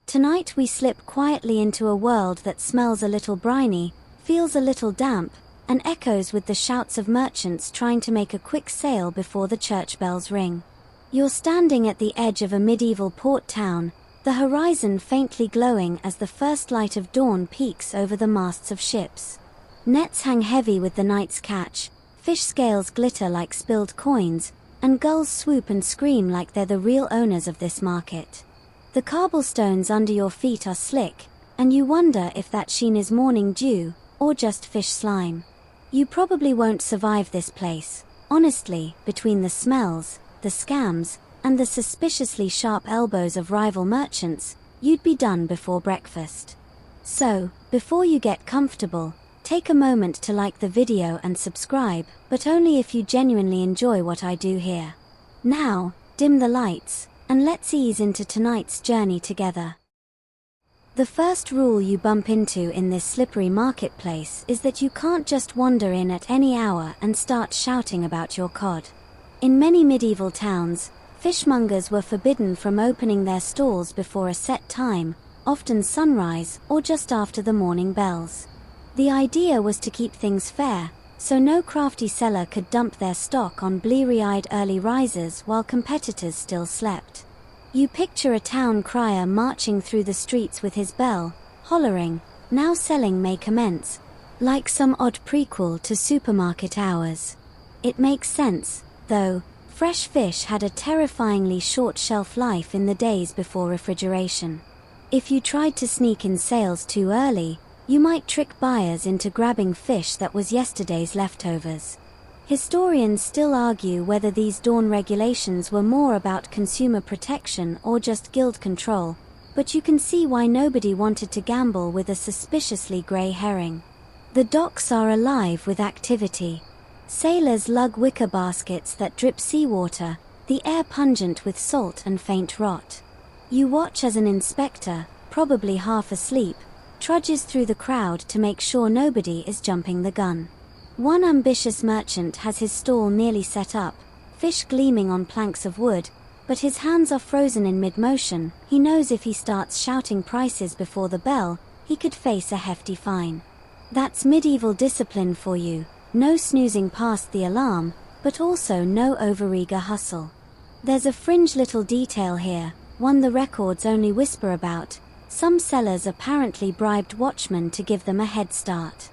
Tonight we slip quietly into a world that smells a little briny, feels a little damp, and echoes with the shouts of merchants trying to make a quick sale before the church bells ring. You're standing at the edge of a medieval port town, the horizon faintly glowing as the first light of dawn peeks over the masts of ships. Nets hang heavy with the night's catch, fish scales glitter like spilled coins, and gulls swoop and scream like they're the real owners of this market. The cobblestones under your feet are slick, and you wonder if that sheen is morning dew, or just fish slime. You probably won't survive this place. Honestly, between the smells, the scams, and the suspiciously sharp elbows of rival merchants, you'd be done before breakfast. So, before you get comfortable, take a moment to like the video and subscribe, but only if you genuinely enjoy what I do here. Now, dim the lights, and let's ease into tonight's journey together. The first rule you bump into in this slippery marketplace is that you can't just wander in at any hour and start shouting about your cod. In many medieval towns, fishmongers were forbidden from opening their stalls before a set time, often sunrise or just after the morning bells. The idea was to keep things fair, so no crafty seller could dump their stock on bleary-eyed early risers while competitors still slept. You picture a town crier marching through the streets with his bell, hollering, "Now selling may commence," like some odd prequel to supermarket hours. It makes sense, though. Fresh fish had a terrifyingly short shelf life in the days before refrigeration. If you tried to sneak in sales too early, you might trick buyers into grabbing fish that was yesterday's leftovers. Historians still argue whether these dawn regulations were more about consumer protection or just guild control, but you can see why nobody wanted to gamble with a suspiciously grey herring. The docks are alive with activity. Sailors lug wicker baskets that drip seawater, the air pungent with salt and faint rot. You watch as an inspector, probably half asleep, trudges through the crowd to make sure nobody is jumping the gun. One ambitious merchant has his stall nearly set up, fish gleaming on planks of wood, but his hands are frozen in mid-motion. He knows if he starts shouting prices before the bell, he could face a hefty fine. That's medieval discipline for you. No snoozing past the alarm, but also no overeager hustle. There's a fringe little detail here, one the records only whisper about. Some sellers apparently bribed watchmen to give them a head start.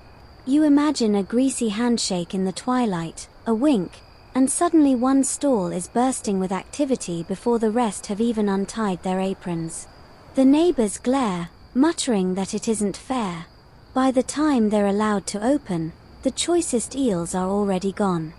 You imagine a greasy handshake in the twilight, a wink, and suddenly one stall is bursting with activity before the rest have even untied their aprons. The neighbors glare, muttering that it isn't fair. By the time they're allowed to open, the choicest eels are already gone.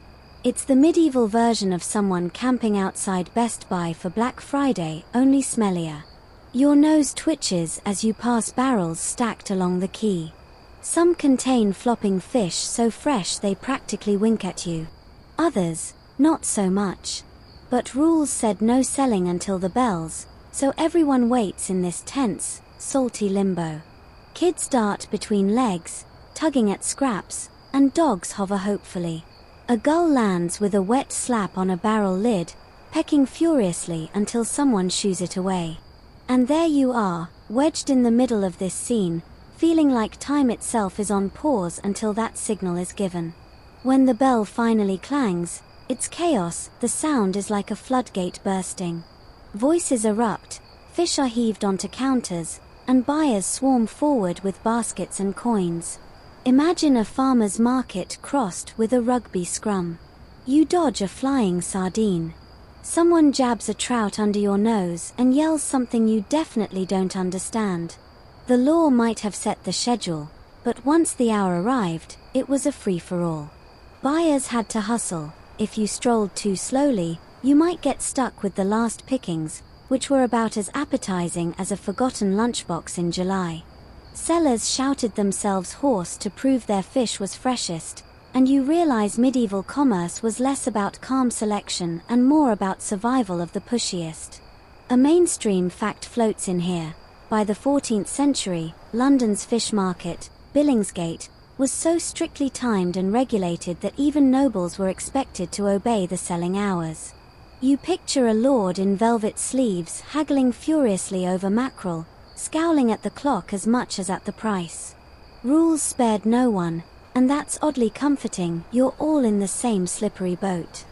It's the medieval version of someone camping outside Best Buy for Black Friday, only smellier. Your nose twitches as you pass barrels stacked along the quay. Some contain flopping fish so fresh they practically wink at you. Others, not so much. But rules said no selling until the bells, so everyone waits in this tense, salty limbo. Kids dart between legs, tugging at scraps, and dogs hover hopefully. A gull lands with a wet slap on a barrel lid, pecking furiously until someone shoos it away. And there you are, wedged in the middle of this scene, feeling like time itself is on pause until that signal is given. When the bell finally clangs, it's chaos. The sound is like a floodgate bursting. Voices erupt, fish are heaved onto counters, and buyers swarm forward with baskets and coins. Imagine a farmer's market crossed with a rugby scrum. You dodge a flying sardine. Someone jabs a trout under your nose and yells something you definitely don't understand. The law might have set the schedule, but once the hour arrived, it was a free-for-all. Buyers had to hustle. If you strolled too slowly, you might get stuck with the last pickings, which were about as appetizing as a forgotten lunchbox in July. Sellers shouted themselves hoarse to prove their fish was freshest, and you realize medieval commerce was less about calm selection and more about survival of the pushiest. A mainstream fact floats in here. By the 14th century, London's fish market, Billingsgate, was so strictly timed and regulated that even nobles were expected to obey the selling hours. You picture a lord in velvet sleeves haggling furiously over mackerel, scowling at the clock as much as at the price. Rules spared no one, and that's oddly comforting. You're all in the same slippery boat.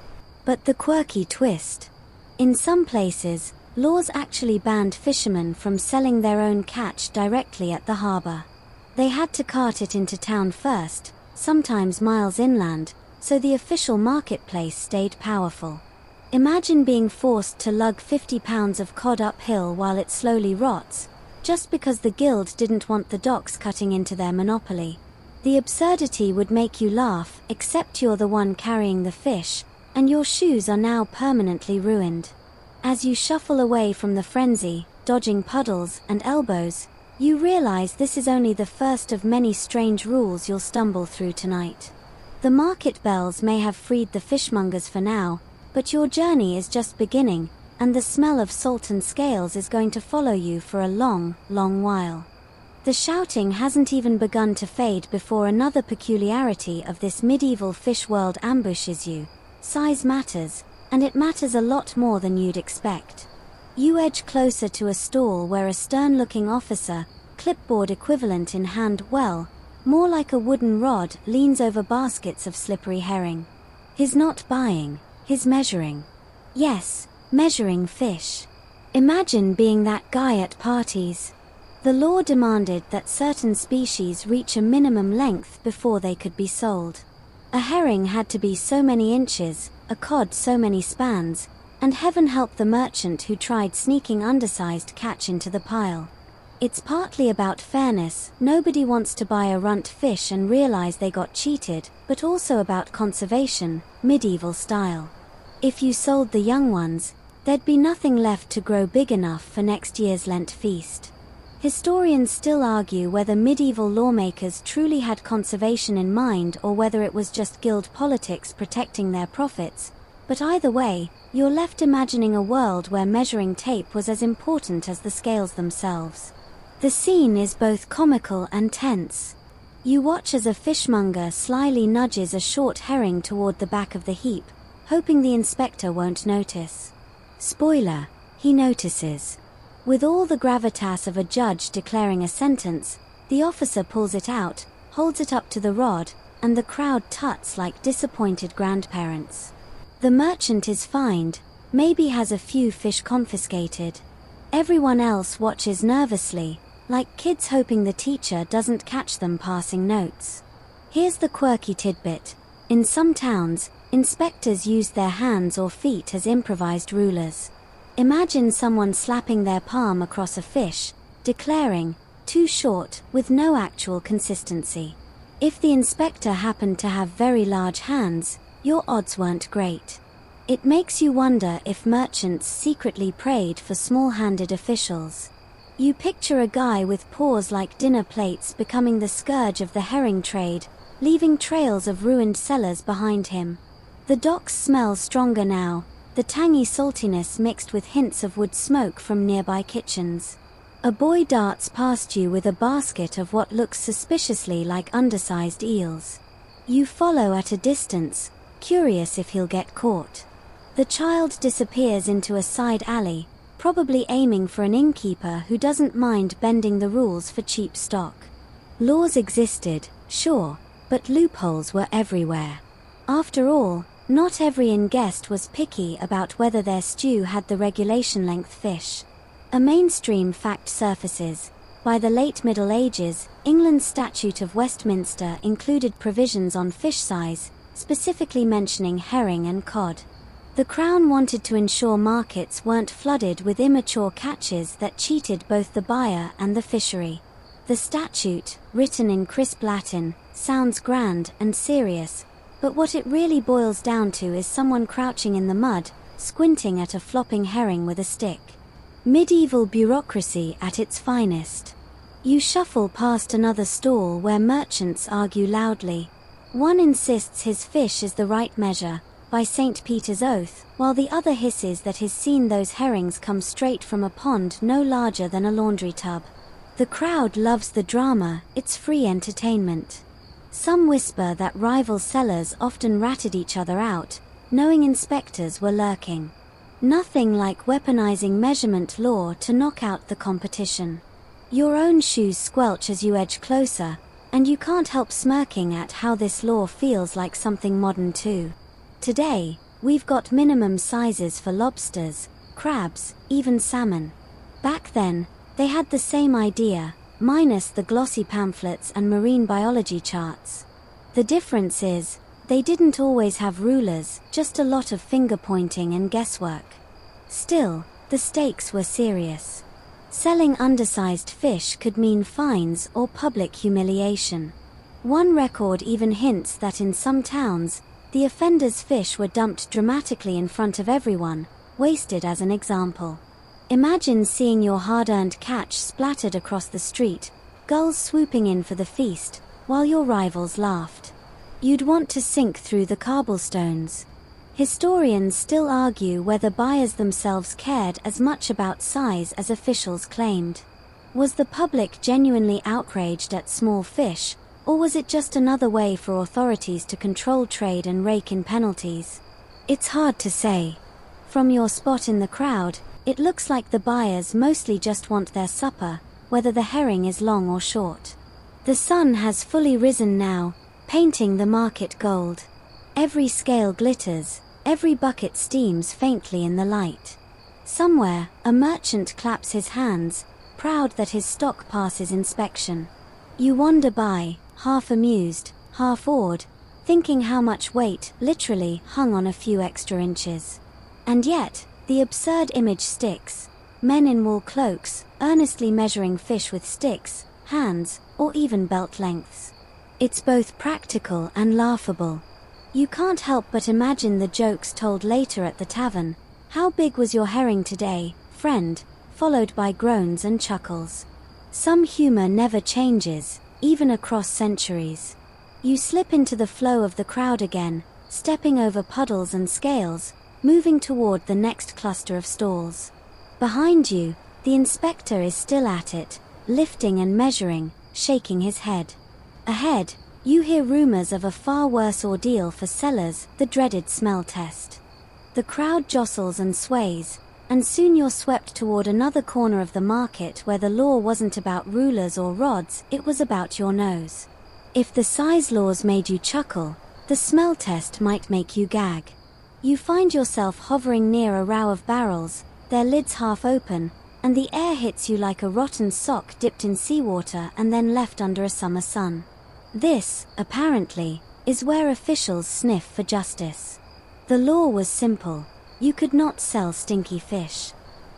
But the quirky twist. In some places, laws actually banned fishermen from selling their own catch directly at the harbor. They had to cart it into town first, sometimes miles inland, so the official marketplace stayed powerful. Imagine being forced to lug 50 pounds of cod uphill while it slowly rots, just because the guild didn't want the docks cutting into their monopoly. The absurdity would make you laugh, except you're the one carrying the fish, and your shoes are now permanently ruined. As you shuffle away from the frenzy, dodging puddles and elbows, you realize this is only the first of many strange rules you'll stumble through tonight. The market bells may have freed the fishmongers for now, but your journey is just beginning, and the smell of salt and scales is going to follow you for a long, long while. The shouting hasn't even begun to fade before another peculiarity of this medieval fish world ambushes you. Size matters, and it matters a lot more than you'd expect. You edge closer to a stall where a stern-looking officer, clipboard equivalent in hand, well, more like a wooden rod, leans over baskets of slippery herring. He's not buying, he's measuring. Yes, measuring fish. Imagine being that guy at parties. The law demanded that certain species reach a minimum length before they could be sold. A herring had to be so many inches, a cod so many spans, and heaven help the merchant who tried sneaking undersized catch into the pile. It's partly about fairness. Nobody wants to buy a runt fish and realize they got cheated, but also about conservation, medieval style. If you sold the young ones, there'd be nothing left to grow big enough for next year's Lent feast. Historians still argue whether medieval lawmakers truly had conservation in mind or whether it was just guild politics protecting their profits, but either way, you're left imagining a world where measuring tape was as important as the scales themselves. The scene is both comical and tense. You watch as a fishmonger slyly nudges a short herring toward the back of the heap, hoping the inspector won't notice. Spoiler, he notices. With all the gravitas of a judge declaring a sentence, the officer pulls it out, holds it up to the rod, and the crowd tuts like disappointed grandparents. The merchant is fined, maybe has a few fish confiscated. Everyone else watches nervously, like kids hoping the teacher doesn't catch them passing notes. Here's the quirky tidbit. In some towns, inspectors use their hands or feet as improvised rulers. Imagine someone slapping their palm across a fish, declaring, "too short," with no actual consistency. If the inspector happened to have very large hands, your odds weren't great. It makes you wonder if merchants secretly prayed for small-handed officials. You picture a guy with paws like dinner plates becoming the scourge of the herring trade, leaving trails of ruined cellars behind him. The docks smell stronger now, the tangy saltiness mixed with hints of wood smoke from nearby kitchens. A boy darts past you with a basket of what looks suspiciously like undersized eels. You follow at a distance, curious if he'll get caught. The child disappears into a side alley, probably aiming for an innkeeper who doesn't mind bending the rules for cheap stock. Laws existed, sure, but loopholes were everywhere. After all, not every inn guest was picky about whether their stew had the regulation-length fish. A mainstream fact surfaces. By the late Middle Ages, England's Statute of Westminster included provisions on fish size, specifically mentioning herring and cod. The Crown wanted to ensure markets weren't flooded with immature catches that cheated both the buyer and the fishery. The statute, written in crisp Latin, sounds grand and serious, but what it really boils down to is someone crouching in the mud, squinting at a flopping herring with a stick. Medieval bureaucracy at its finest. You shuffle past another stall where merchants argue loudly. One insists his fish is the right measure, by St. Peter's oath, while the other hisses that he's seen those herrings come straight from a pond no larger than a laundry tub. The crowd loves the drama, it's free entertainment. Some whisper that rival sellers often ratted each other out, knowing inspectors were lurking. Nothing like weaponizing measurement law to knock out the competition. Your own shoes squelch as you edge closer, and you can't help smirking at how this law feels like something modern too. Today, we've got minimum sizes for lobsters, crabs, even salmon. Back then, they had the same idea, minus the glossy pamphlets and marine biology charts. The difference is, they didn't always have rulers, just a lot of finger-pointing and guesswork. Still, the stakes were serious. Selling undersized fish could mean fines or public humiliation. One record even hints that in some towns, the offender's fish were dumped dramatically in front of everyone, wasted as an example. Imagine seeing your hard-earned catch splattered across the street, gulls swooping in for the feast, while your rivals laughed. You'd want to sink through the cobblestones. Historians still argue whether buyers themselves cared as much about size as officials claimed. Was the public genuinely outraged at small fish, or was it just another way for authorities to control trade and rake in penalties? It's hard to say. From your spot in the crowd, it looks like the buyers mostly just want their supper, whether the herring is long or short. The sun has fully risen now, painting the market gold. Every scale glitters, every bucket steams faintly in the light. Somewhere, a merchant claps his hands, proud that his stock passes inspection. You wander by, half amused, half awed, thinking how much weight, literally, hung on a few extra inches. And yet, the absurd image sticks. Men in wool cloaks, earnestly measuring fish with sticks, hands, or even belt lengths. It's both practical and laughable. You can't help but imagine the jokes told later at the tavern. How big was your herring today, friend? Followed by groans and chuckles. Some humor never changes, even across centuries. You slip into the flow of the crowd again, stepping over puddles and scales, moving toward the next cluster of stalls. Behind you, the inspector is still at it, lifting and measuring, shaking his head. Ahead, you hear rumors of a far worse ordeal for sellers, the dreaded smell test. The crowd jostles and sways, and soon you're swept toward another corner of the market where the law wasn't about rulers or rods, it was about your nose. If the size laws made you chuckle, the smell test might make you gag. You find yourself hovering near a row of barrels, their lids half open, and the air hits you like a rotten sock dipped in seawater and then left under a summer sun. This, apparently, is where officials sniff for justice. The law was simple. You could not sell stinky fish.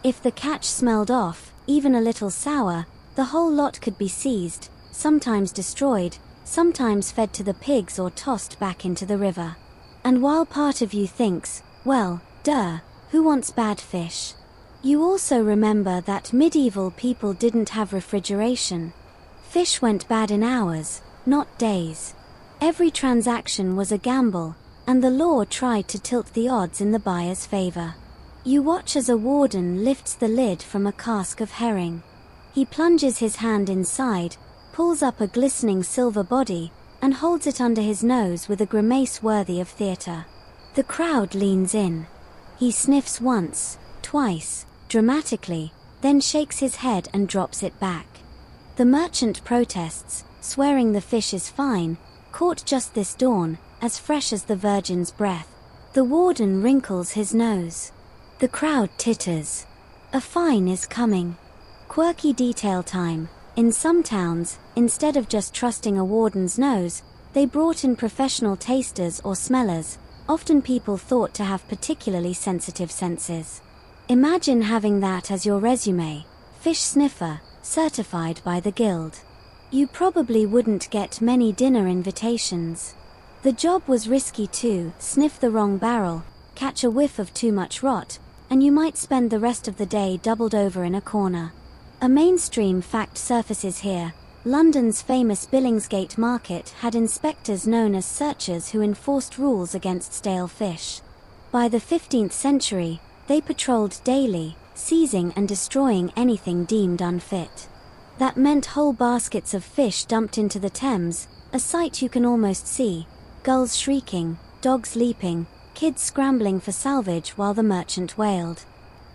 If the catch smelled off, even a little sour, the whole lot could be seized, sometimes destroyed, sometimes fed to the pigs or tossed back into the river. And while part of you thinks, well, duh, who wants bad fish? You also remember that medieval people didn't have refrigeration. Fish went bad in hours, not days. Every transaction was a gamble, and the law tried to tilt the odds in the buyer's favor. You watch as a warden lifts the lid from a cask of herring. He plunges his hand inside, pulls up a glistening silver body, and holds it under his nose with a grimace worthy of theater. The crowd leans in. He sniffs once, twice, dramatically, then shakes his head and drops it back. The merchant protests, swearing the fish is fine, caught just this dawn, as fresh as the virgin's breath. The warden wrinkles his nose. The crowd titters. A fine is coming. Quirky detail time. In some towns, instead of just trusting a warden's nose, they brought in professional tasters or smellers, often people thought to have particularly sensitive senses. Imagine having that as your resume, fish sniffer, certified by the guild. You probably wouldn't get many dinner invitations. The job was risky too. Sniff the wrong barrel, catch a whiff of too much rot, and you might spend the rest of the day doubled over in a corner. A mainstream fact surfaces here. London's famous Billingsgate Market had inspectors known as searchers who enforced rules against stale fish. By the 15th century, they patrolled daily, seizing and destroying anything deemed unfit. That meant whole baskets of fish dumped into the Thames, a sight you can almost see, gulls shrieking, dogs leaping, kids scrambling for salvage while the merchant wailed.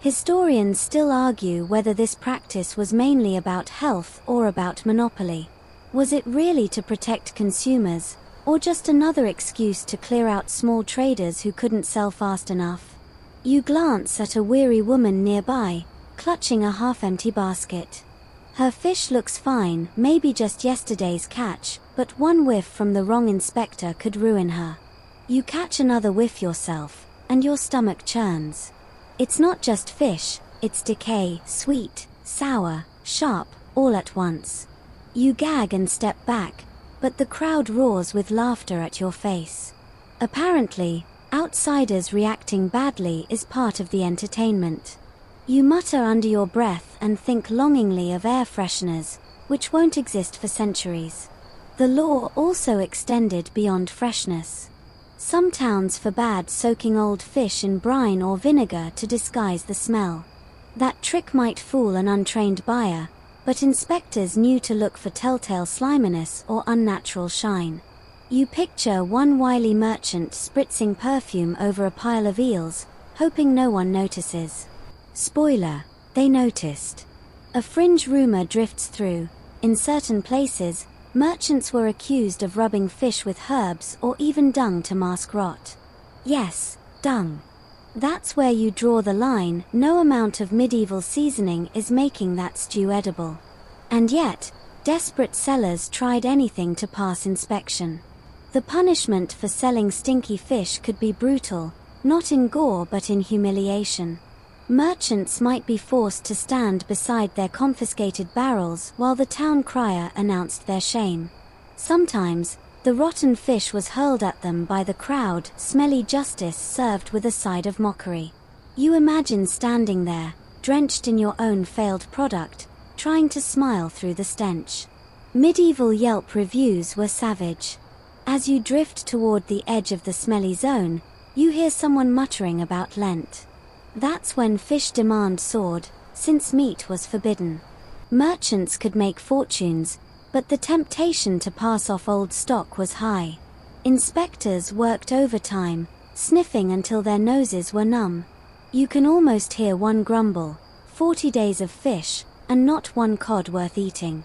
Historians still argue whether this practice was mainly about health or about monopoly. Was it really to protect consumers, or just another excuse to clear out small traders who couldn't sell fast enough? You glance at a weary woman nearby, clutching a half-empty basket. Her fish looks fine, maybe just yesterday's catch, but one whiff from the wrong inspector could ruin her. You catch another whiff yourself, and your stomach churns. It's not just fish, it's decay, sweet, sour, sharp, all at once. You gag and step back, but the crowd roars with laughter at your face. Apparently, outsiders reacting badly is part of the entertainment. You mutter under your breath and think longingly of air fresheners, which won't exist for centuries. The law also extended beyond freshness. Some towns forbade soaking old fish in brine or vinegar to disguise the smell. That trick might fool an untrained buyer, but inspectors knew to look for telltale sliminess or unnatural shine. You picture one wily merchant spritzing perfume over a pile of eels, hoping no one notices. Spoiler, they noticed. A fringe rumor drifts through. In certain places, merchants were accused of rubbing fish with herbs or even dung to mask rot. Yes, dung. That's where you draw the line. No amount of medieval seasoning is making that stew edible. And yet, desperate sellers tried anything to pass inspection. The punishment for selling stinky fish could be brutal, not in gore but in humiliation. Merchants might be forced to stand beside their confiscated barrels while the town crier announced their shame. Sometimes, the rotten fish was hurled at them by the crowd, smelly justice served with a side of mockery. You imagine standing there, drenched in your own failed product, trying to smile through the stench. Medieval Yelp reviews were savage. As you drift toward the edge of the smelly zone, you hear someone muttering about Lent. That's when fish demand soared, since meat was forbidden. Merchants could make fortunes, but the temptation to pass off old stock was high. Inspectors worked overtime, sniffing until their noses were numb. You can almost hear one grumble, 40 days of fish, and not one cod worth eating.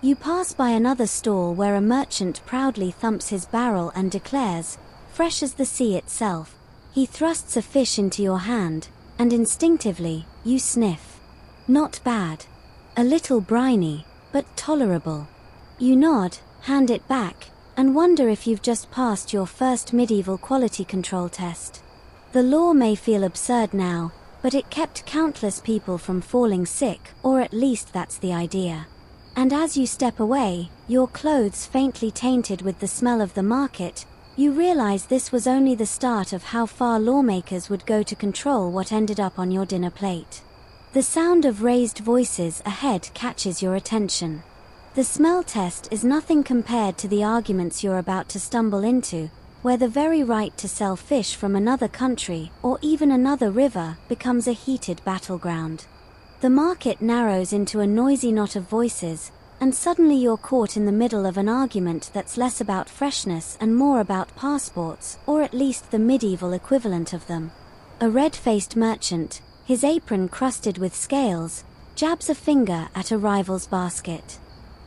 You pass by another stall where a merchant proudly thumps his barrel and declares, fresh as the sea itself. He thrusts a fish into your hand, and instinctively, you sniff. Not bad. A little briny, but tolerable. You nod, hand it back, and wonder if you've just passed your first medieval quality control test. The law may feel absurd now, but it kept countless people from falling sick, or at least that's the idea. And as you step away, your clothes faintly tainted with the smell of the market, you realize this was only the start of how far lawmakers would go to control what ended up on your dinner plate. The sound of raised voices ahead catches your attention. The smell test is nothing compared to the arguments you're about to stumble into, where the very right to sell fish from another country, or even another river, becomes a heated battleground. The market narrows into a noisy knot of voices, and suddenly you're caught in the middle of an argument that's less about freshness and more about passports, or at least the medieval equivalent of them. A red-faced merchant, his apron crusted with scales, jabs a finger at a rival's basket.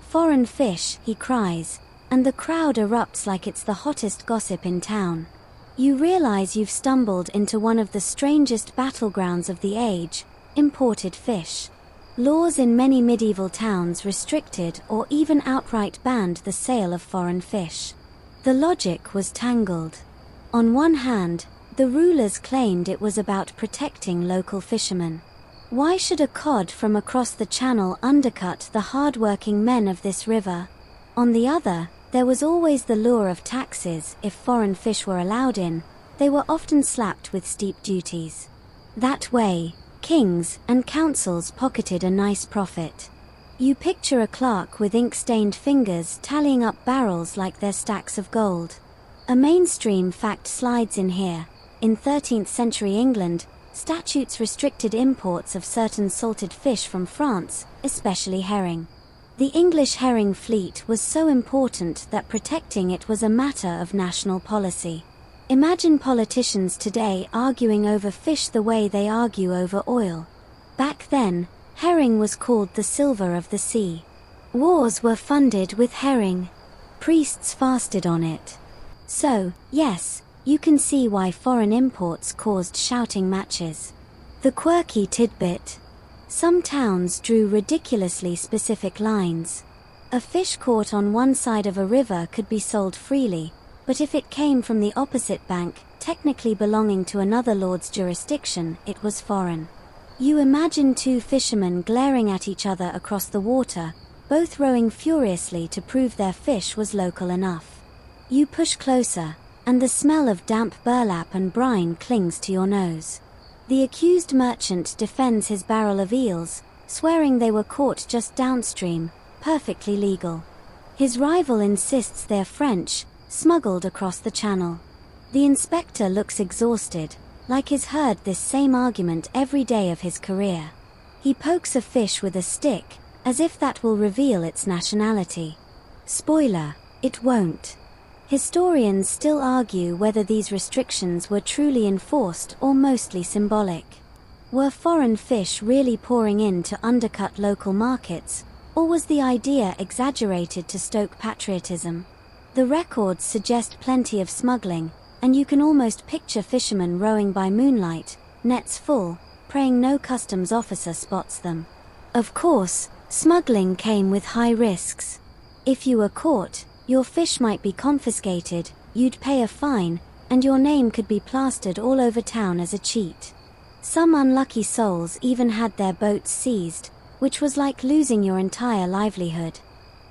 "Foreign fish," he cries, and the crowd erupts like it's the hottest gossip in town. You realize you've stumbled into one of the strangest battlegrounds of the age: imported fish. Laws in many medieval towns restricted or even outright banned the sale of foreign fish. The logic was tangled. On one hand, the rulers claimed it was about protecting local fishermen. Why should a cod from across the channel undercut the hard-working men of this river? On the other, there was always the lure of taxes. If foreign fish were allowed in, they were often slapped with steep duties. That way, kings and councils pocketed a nice profit. You picture a clerk with ink-stained fingers tallying up barrels like they're stacks of gold. A mainstream fact slides in here. In 13th century England, statutes restricted imports of certain salted fish from France, especially herring. The English herring fleet was so important that protecting it was a matter of national policy. Imagine politicians today arguing over fish the way they argue over oil. Back then, herring was called the silver of the sea. Wars were funded with herring. Priests fasted on it. So, yes, you can see why foreign imports caused shouting matches. The quirky tidbit. Some towns drew ridiculously specific lines. A fish caught on one side of a river could be sold freely, but if it came from the opposite bank, technically belonging to another lord's jurisdiction, it was foreign. You imagine two fishermen glaring at each other across the water, both rowing furiously to prove their fish was local enough. You push closer, and the smell of damp burlap and brine clings to your nose. The accused merchant defends his barrel of eels, swearing they were caught just downstream, perfectly legal. His rival insists they're French, smuggled across the channel. The inspector looks exhausted, like he's heard this same argument every day of his career. He pokes a fish with a stick, as if that will reveal its nationality. Spoiler, it won't. Historians still argue whether these restrictions were truly enforced or mostly symbolic. Were foreign fish really pouring in to undercut local markets, or was the idea exaggerated to stoke patriotism? The records suggest plenty of smuggling, and you can almost picture fishermen rowing by moonlight, nets full, praying no customs officer spots them. Of course, smuggling came with high risks. If you were caught, your fish might be confiscated, you'd pay a fine, and your name could be plastered all over town as a cheat. Some unlucky souls even had their boats seized, which was like losing your entire livelihood.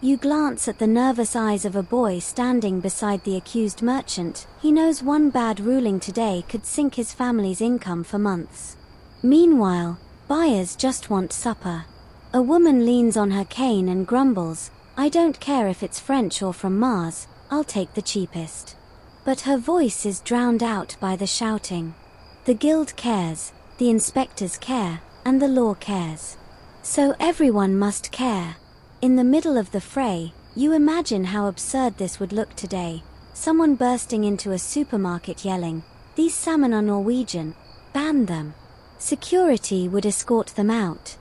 You glance at the nervous eyes of a boy standing beside the accused merchant. He knows one bad ruling today could sink his family's income for months. Meanwhile, buyers just want supper. A woman leans on her cane and grumbles, "I don't care if it's French or from Mars, I'll take the cheapest." But her voice is drowned out by the shouting. The guild cares, the inspectors care, and the law cares. So everyone must care. In the middle of the fray, you imagine how absurd this would look today. Someone bursting into a supermarket yelling, "These salmon are Norwegian, ban them." Security would escort them out.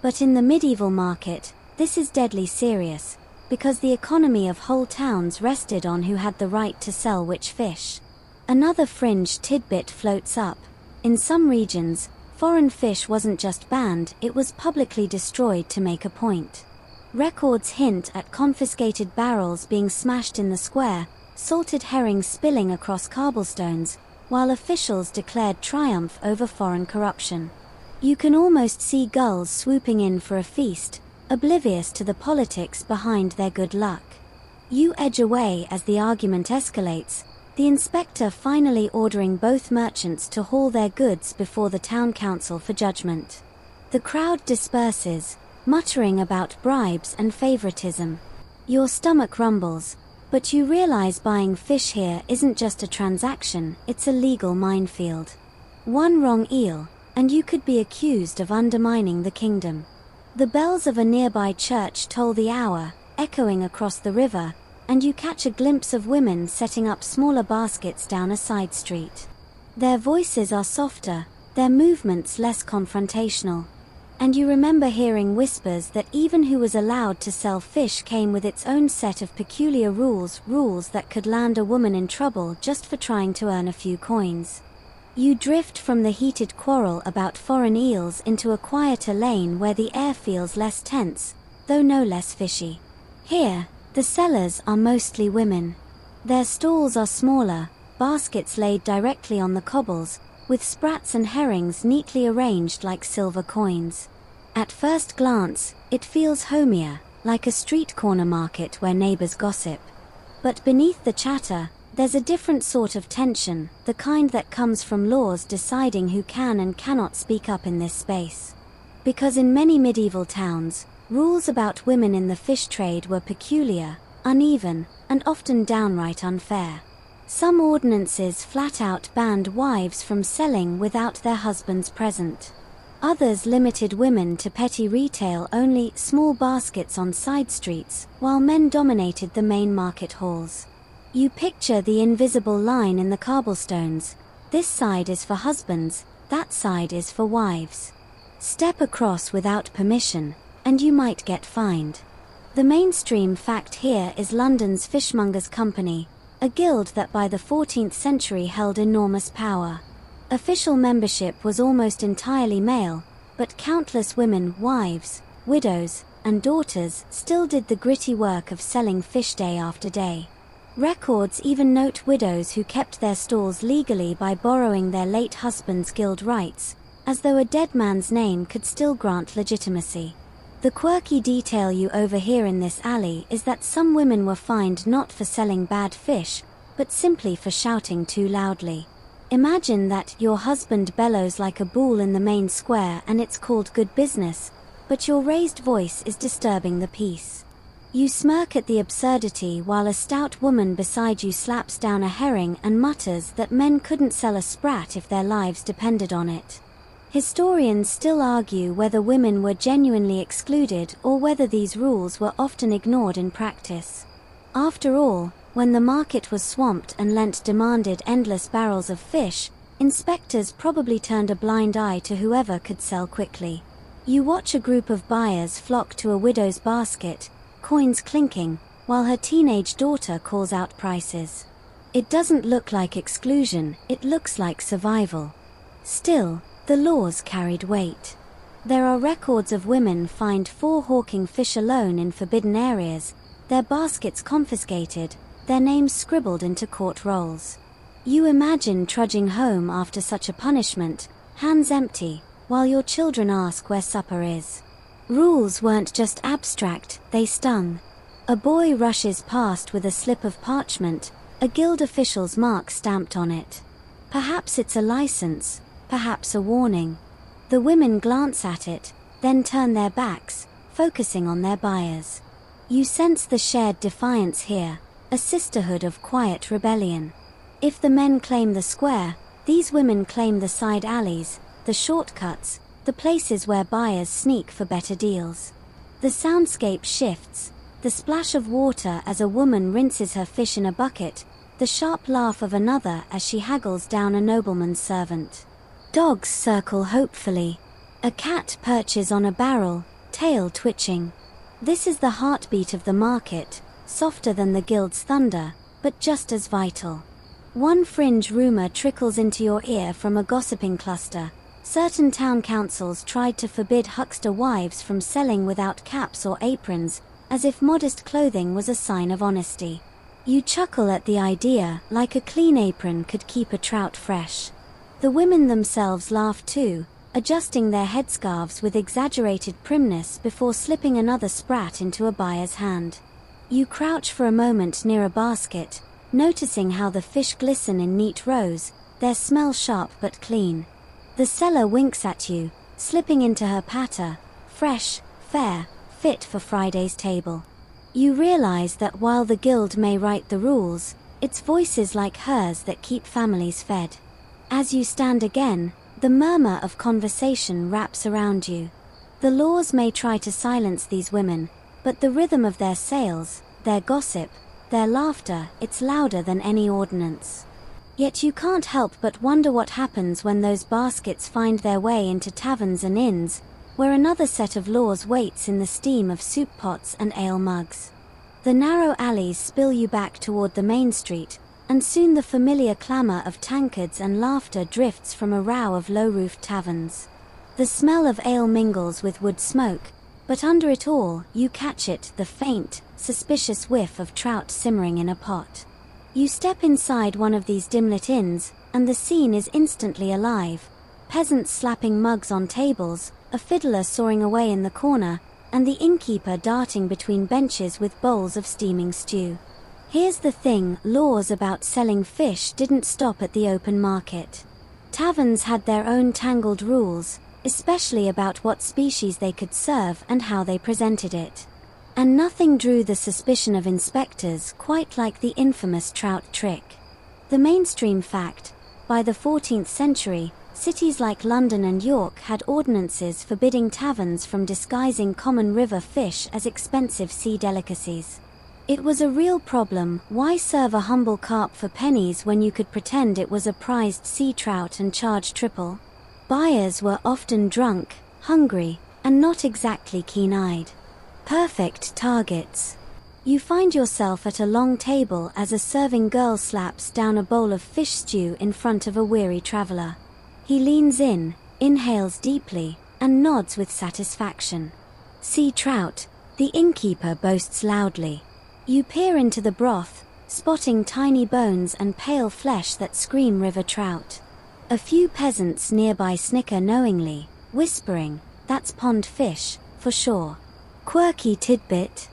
But in the medieval market, this is deadly serious, because the economy of whole towns rested on who had the right to sell which fish. Another fringe tidbit floats up. In some regions, foreign fish wasn't just banned, it was publicly destroyed to make a point. Records hint at confiscated barrels being smashed in the square, salted herring spilling across cobblestones, while officials declared triumph over foreign corruption. You can almost see gulls swooping in for a feast, oblivious to the politics behind their good luck. You edge away as the argument escalates, the inspector finally ordering both merchants to haul their goods before the town council for judgment. The crowd disperses, muttering about bribes and favoritism. Your stomach rumbles, but you realize buying fish here isn't just a transaction, it's a legal minefield. One wrong eel, and you could be accused of undermining the kingdom. The bells of a nearby church toll the hour, echoing across the river, and you catch a glimpse of women setting up smaller baskets down a side street. Their voices are softer, their movements less confrontational. And you remember hearing whispers that even who was allowed to sell fish came with its own set of peculiar rules that could land a woman in trouble just for trying to earn a few coins. You drift from the heated quarrel about foreign eels into a quieter lane where the air feels less tense, though no less fishy. Here, the sellers are mostly women. Their stalls are smaller, baskets laid directly on the cobbles, with sprats and herrings neatly arranged like silver coins. At first glance, it feels homier, like a street corner market where neighbors gossip. But beneath the chatter, there's a different sort of tension, the kind that comes from laws deciding who can and cannot speak up in this space. Because in many medieval towns, rules about women in the fish trade were peculiar, uneven, and often downright unfair. Some ordinances flat out banned wives from selling without their husbands present. Others limited women to petty retail only, small baskets on side streets, while men dominated the main market halls. You picture the invisible line in the cobblestones. This side is for husbands, that side is for wives. Step across without permission, and you might get fined. The mainstream fact here is London's Fishmongers Company, a guild that by the 14th century held enormous power. Official membership was almost entirely male, but countless women, wives, widows, and daughters still did the gritty work of selling fish day after day. Records even note widows who kept their stalls legally by borrowing their late husband's guild rights, as though a dead man's name could still grant legitimacy. The quirky detail you overhear in this alley is that some women were fined not for selling bad fish, but simply for shouting too loudly. Imagine that your husband bellows like a bull in the main square and it's called good business, but your raised voice is disturbing the peace. You smirk at the absurdity while a stout woman beside you slaps down a herring and mutters that men couldn't sell a sprat if their lives depended on it. Historians still argue whether women were genuinely excluded or whether these rules were often ignored in practice. After all, when the market was swamped and Lent demanded endless barrels of fish, inspectors probably turned a blind eye to whoever could sell quickly. You watch a group of buyers flock to a widow's basket, coins clinking, while her teenage daughter calls out prices. It doesn't look like exclusion, it looks like survival. Still, the laws carried weight. There are records of women fined for hawking fish alone in forbidden areas, their baskets confiscated, their names scribbled into court rolls. You imagine trudging home after such a punishment, hands empty, while your children ask where supper is. Rules weren't just abstract, they stung. A boy rushes past with a slip of parchment, a guild official's mark stamped on it. Perhaps it's a license, perhaps a warning. The women glance at it, then turn their backs, focusing on their buyers. You sense the shared defiance here, a sisterhood of quiet rebellion. If the men claim the square, these women claim the side alleys, the shortcuts, the places where buyers sneak for better deals. The soundscape shifts, the splash of water as a woman rinses her fish in a bucket, the sharp laugh of another as she haggles down a nobleman's servant. Dogs circle hopefully. A cat perches on a barrel, tail twitching. This is the heartbeat of the market, softer than the guild's thunder, but just as vital. One fringe rumor trickles into your ear from a gossiping cluster. Certain town councils tried to forbid huckster wives from selling without caps or aprons, as if modest clothing was a sign of honesty. You chuckle at the idea, like a clean apron could keep a trout fresh. The women themselves laugh too, adjusting their headscarves with exaggerated primness before slipping another sprat into a buyer's hand. You crouch for a moment near a basket, noticing how the fish glisten in neat rows, their smell sharp but clean. The seller winks at you, slipping into her patter, fresh, fair, fit for Friday's table. You realize that while the guild may write the rules, it's voices like hers that keep families fed. As you stand again, the murmur of conversation wraps around you. The laws may try to silence these women, but the rhythm of their sales, their gossip, their laughter, it's louder than any ordinance. Yet you can't help but wonder what happens when those baskets find their way into taverns and inns, where another set of laws waits in the steam of soup pots and ale mugs. The narrow alleys spill you back toward the main street, and soon the familiar clamor of tankards and laughter drifts from a row of low-roofed taverns. The smell of ale mingles with wood smoke, but under it all, you catch it, the faint, suspicious whiff of trout simmering in a pot. You step inside one of these dim-lit inns, and the scene is instantly alive. Peasants slapping mugs on tables, a fiddler soaring away in the corner, and the innkeeper darting between benches with bowls of steaming stew. Here's the thing, laws about selling fish didn't stop at the open market. Taverns had their own tangled rules, especially about what species they could serve and how they presented it. And nothing drew the suspicion of inspectors quite like the infamous trout trick. The mainstream fact, by the 14th century, cities like London and York had ordinances forbidding taverns from disguising common river fish as expensive sea delicacies. It was a real problem. Why serve a humble carp for pennies when you could pretend it was a prized sea trout and charge triple? Buyers were often drunk, hungry, and not exactly keen-eyed. Perfect targets. You find yourself at a long table as a serving girl slaps down a bowl of fish stew in front of a weary traveler. He leans in, inhales deeply, and nods with satisfaction. Sea trout, the innkeeper boasts loudly. You peer into the broth, spotting tiny bones and pale flesh that scream river trout. A few peasants nearby snicker knowingly, whispering, "That's pond fish, for sure." Quirky tidbit.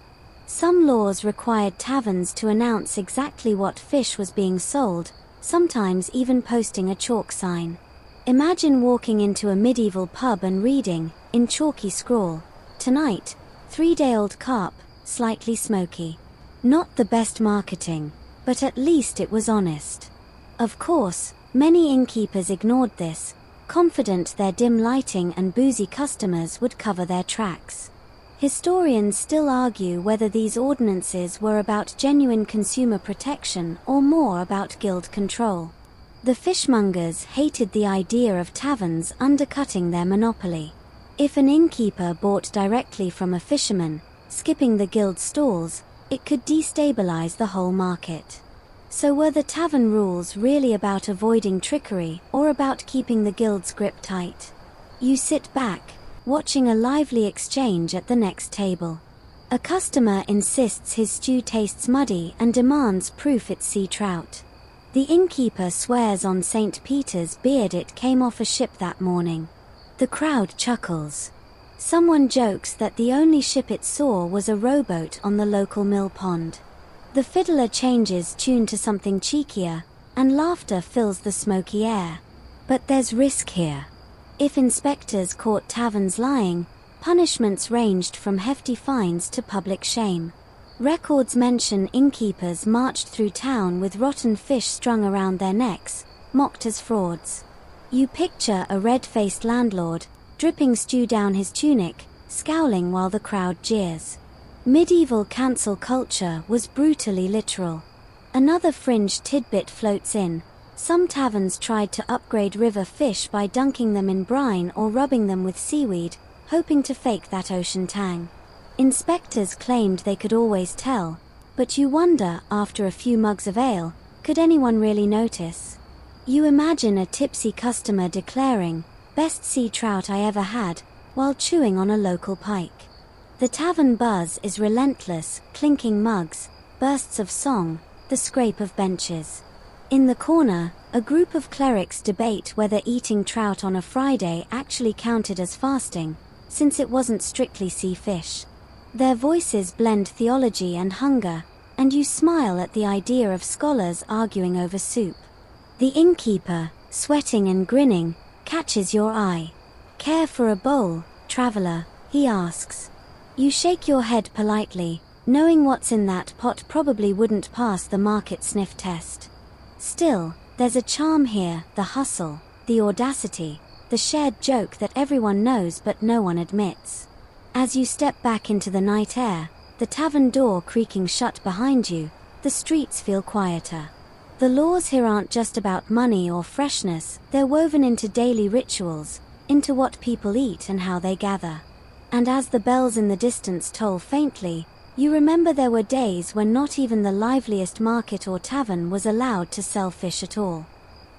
Some laws required taverns to announce exactly what fish was being sold, sometimes even posting a chalk sign. Imagine walking into a medieval pub and reading, in chalky scrawl, "Tonight, 3-day-old carp, slightly smoky." Not the best marketing, but at least it was honest. Of course, many innkeepers ignored this, confident their dim lighting and boozy customers would cover their tracks. Historians still argue whether these ordinances were about genuine consumer protection or more about guild control. The fishmongers hated the idea of taverns undercutting their monopoly. If an innkeeper bought directly from a fisherman, skipping the guild stalls, it could destabilize the whole market. So were the tavern rules really about avoiding trickery or about keeping the guild's grip tight? You sit back, watching a lively exchange at the next table. A customer insists his stew tastes muddy and demands proof it's sea trout. The innkeeper swears on St. Peter's beard it came off a ship that morning. The crowd chuckles. Someone jokes that the only ship it saw was a rowboat on the local mill pond. The fiddler changes tune to something cheekier, and laughter fills the smoky air. But there's risk here. If inspectors caught taverns lying, punishments ranged from hefty fines to public shame. Records mention innkeepers marched through town with rotten fish strung around their necks, mocked as frauds. You picture a red-faced landlord, dripping stew down his tunic, scowling while the crowd jeers. Medieval cancel culture was brutally literal. Another fringe tidbit floats in. Some taverns tried to upgrade river fish by dunking them in brine or rubbing them with seaweed, hoping to fake that ocean tang. Inspectors claimed they could always tell, but you wonder, after a few mugs of ale, could anyone really notice? You imagine a tipsy customer declaring, "Best sea trout I ever had," while chewing on a local pike. The tavern buzz is relentless, clinking mugs, bursts of song, the scrape of benches. In the corner, a group of clerics debate whether eating trout on a Friday actually counted as fasting, since it wasn't strictly sea fish. Their voices blend theology and hunger, and you smile at the idea of scholars arguing over soup. The innkeeper, sweating and grinning, catches your eye. "Care for a bowl, traveler?" he asks. You shake your head politely, knowing what's in that pot probably wouldn't pass the market sniff test. Still, there's a charm here, the hustle, the audacity, the shared joke that everyone knows but no one admits. As you step back into the night air, the tavern door creaking shut behind you, the streets feel quieter. The laws here aren't just about money or freshness, they're woven into daily rituals, into what people eat and how they gather. And as the bells in the distance toll faintly, you remember there were days when not even the liveliest market or tavern was allowed to sell fish at all.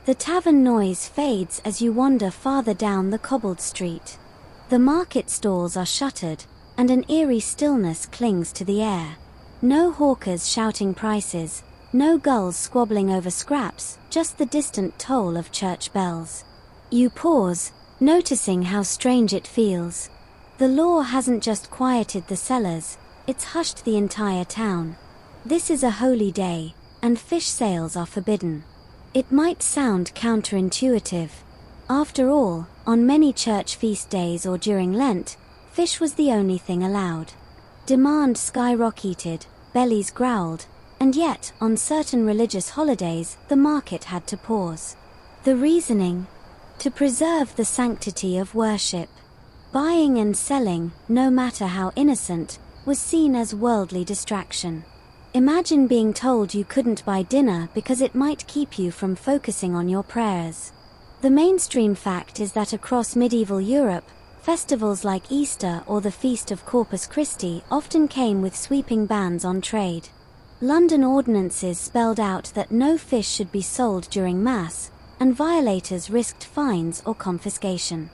The tavern noise fades as you wander farther down the cobbled street. The market stalls are shuttered, and an eerie stillness clings to the air. No hawkers shouting prices, no gulls squabbling over scraps, just the distant toll of church bells. You pause, noticing how strange it feels. The law hasn't just quieted the sellers, it's hushed the entire town. This is a holy day, and fish sales are forbidden. It might sound counterintuitive. After all, on many church feast days or during Lent, fish was the only thing allowed. Demand skyrocketed, bellies growled, and yet, on certain religious holidays, the market had to pause. The reasoning? To preserve the sanctity of worship. Buying and selling, no matter how innocent, was seen as worldly distraction. Imagine being told you couldn't buy dinner because it might keep you from focusing on your prayers. The mainstream fact is that across medieval Europe, festivals like Easter or the Feast of Corpus Christi often came with sweeping bans on trade. London ordinances spelled out that no fish should be sold during Mass, and violators risked fines or confiscation.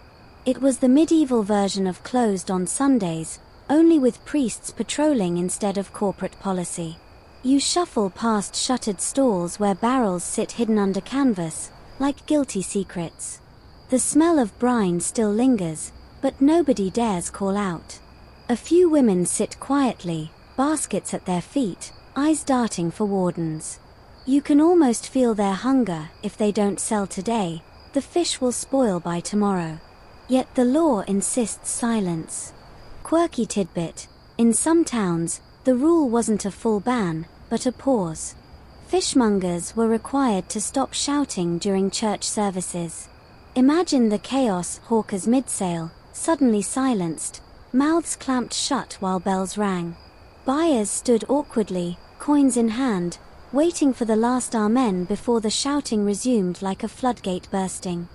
It was the medieval version of closed on Sundays, only with priests patrolling instead of corporate policy. You shuffle past shuttered stalls where barrels sit hidden under canvas, like guilty secrets. The smell of brine still lingers, but nobody dares call out. A few women sit quietly, baskets at their feet, eyes darting for wardens. You can almost feel their hunger. If they don't sell today, the fish will spoil by tomorrow. Yet the law insists silence. Quirky tidbit: in some towns, the rule wasn't a full ban, but a pause. Fishmongers were required to stop shouting during church services. Imagine the chaos: hawkers mid-sale, suddenly silenced, mouths clamped shut while bells rang. Buyers stood awkwardly, coins in hand, waiting for the last amen before the shouting resumed like a floodgate bursting.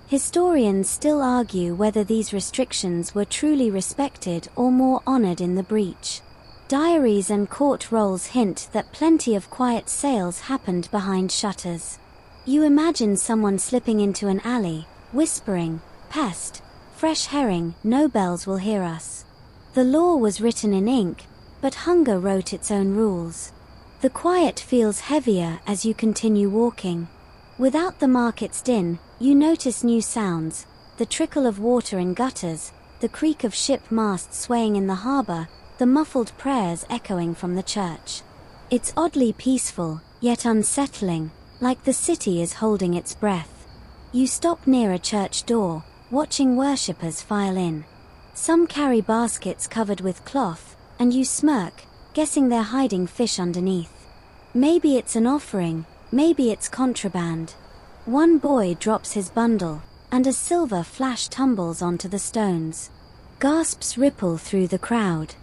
Historians still argue whether these restrictions were truly respected or more honored in the breach. Diaries and court rolls hint that plenty of quiet sales happened behind shutters. You imagine someone slipping into an alley, whispering, "Pest, fresh herring, no bells will hear us." The law was written in ink, but hunger wrote its own rules. The quiet feels heavier as you continue walking. Without the market's din, you notice new sounds: the trickle of water in gutters, the creak of ship masts swaying in the harbor, the muffled prayers echoing from the church. It's oddly peaceful, yet unsettling, like the city is holding its breath. You stop near a church door, watching worshippers file in. Some carry baskets covered with cloth, and you smirk, guessing they're hiding fish underneath. Maybe it's an offering, maybe it's contraband. One boy drops his bundle, and a silver flash tumbles onto the stones. Gasps ripple through the crowd.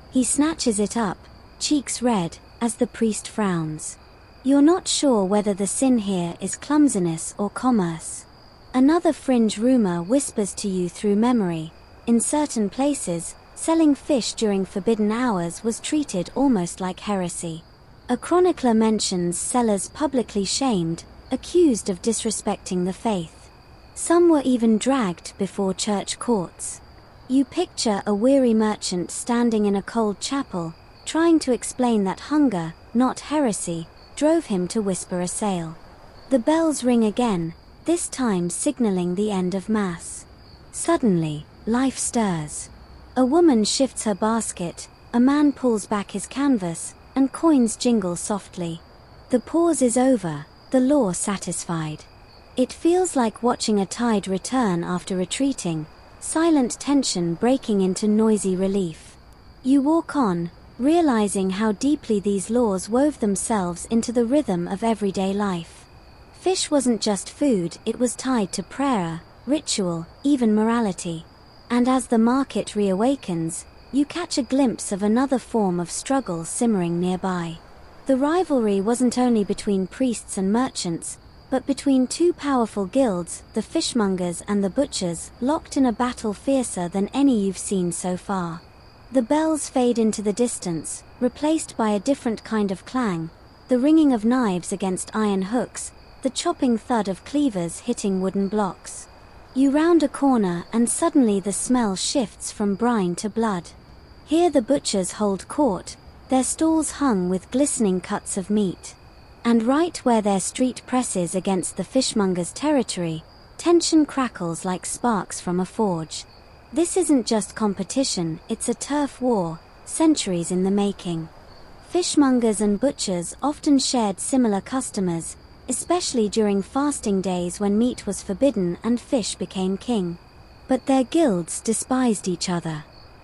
He snatches it up, cheeks red, as the priest frowns. You're not sure whether the sin here is clumsiness or commerce. Another fringe rumor whispers to you through memory: in certain places, selling fish during forbidden hours was treated almost like heresy. A chronicler mentions sellers publicly shamed, accused of disrespecting the faith. Some were even dragged before church courts. You picture a weary merchant standing in a cold chapel, trying to explain that hunger, not heresy, drove him to whisper a sale. The bells ring again, this time signaling the end of Mass. Suddenly, life stirs. A woman shifts her basket, a man pulls back his canvas, and coins jingle softly. The pause is over, the law satisfied. It feels like watching a tide return after retreating, silent tension breaking into noisy relief. You walk on, realizing how deeply these laws wove themselves into the rhythm of everyday life. Fish wasn't just food, it was tied to prayer, ritual, even morality. And as the market reawakens, you catch a glimpse of another form of struggle simmering nearby. The rivalry wasn't only between priests and merchants, but between two powerful guilds, the fishmongers and the butchers, locked in a battle fiercer than any you've seen so far. The bells fade into the distance, replaced by a different kind of clang: the ringing of knives against iron hooks, the chopping thud of cleavers hitting wooden blocks. You round a corner and suddenly the smell shifts from brine to blood. Here the butchers hold court, their stalls hung with glistening cuts of meat. And right where their street presses against the fishmongers' territory, tension crackles like sparks from a forge. This isn't just competition, it's a turf war, centuries in the making. Fishmongers and butchers often shared similar customers, especially during fasting days when meat was forbidden and fish became king. But their guilds despised each other.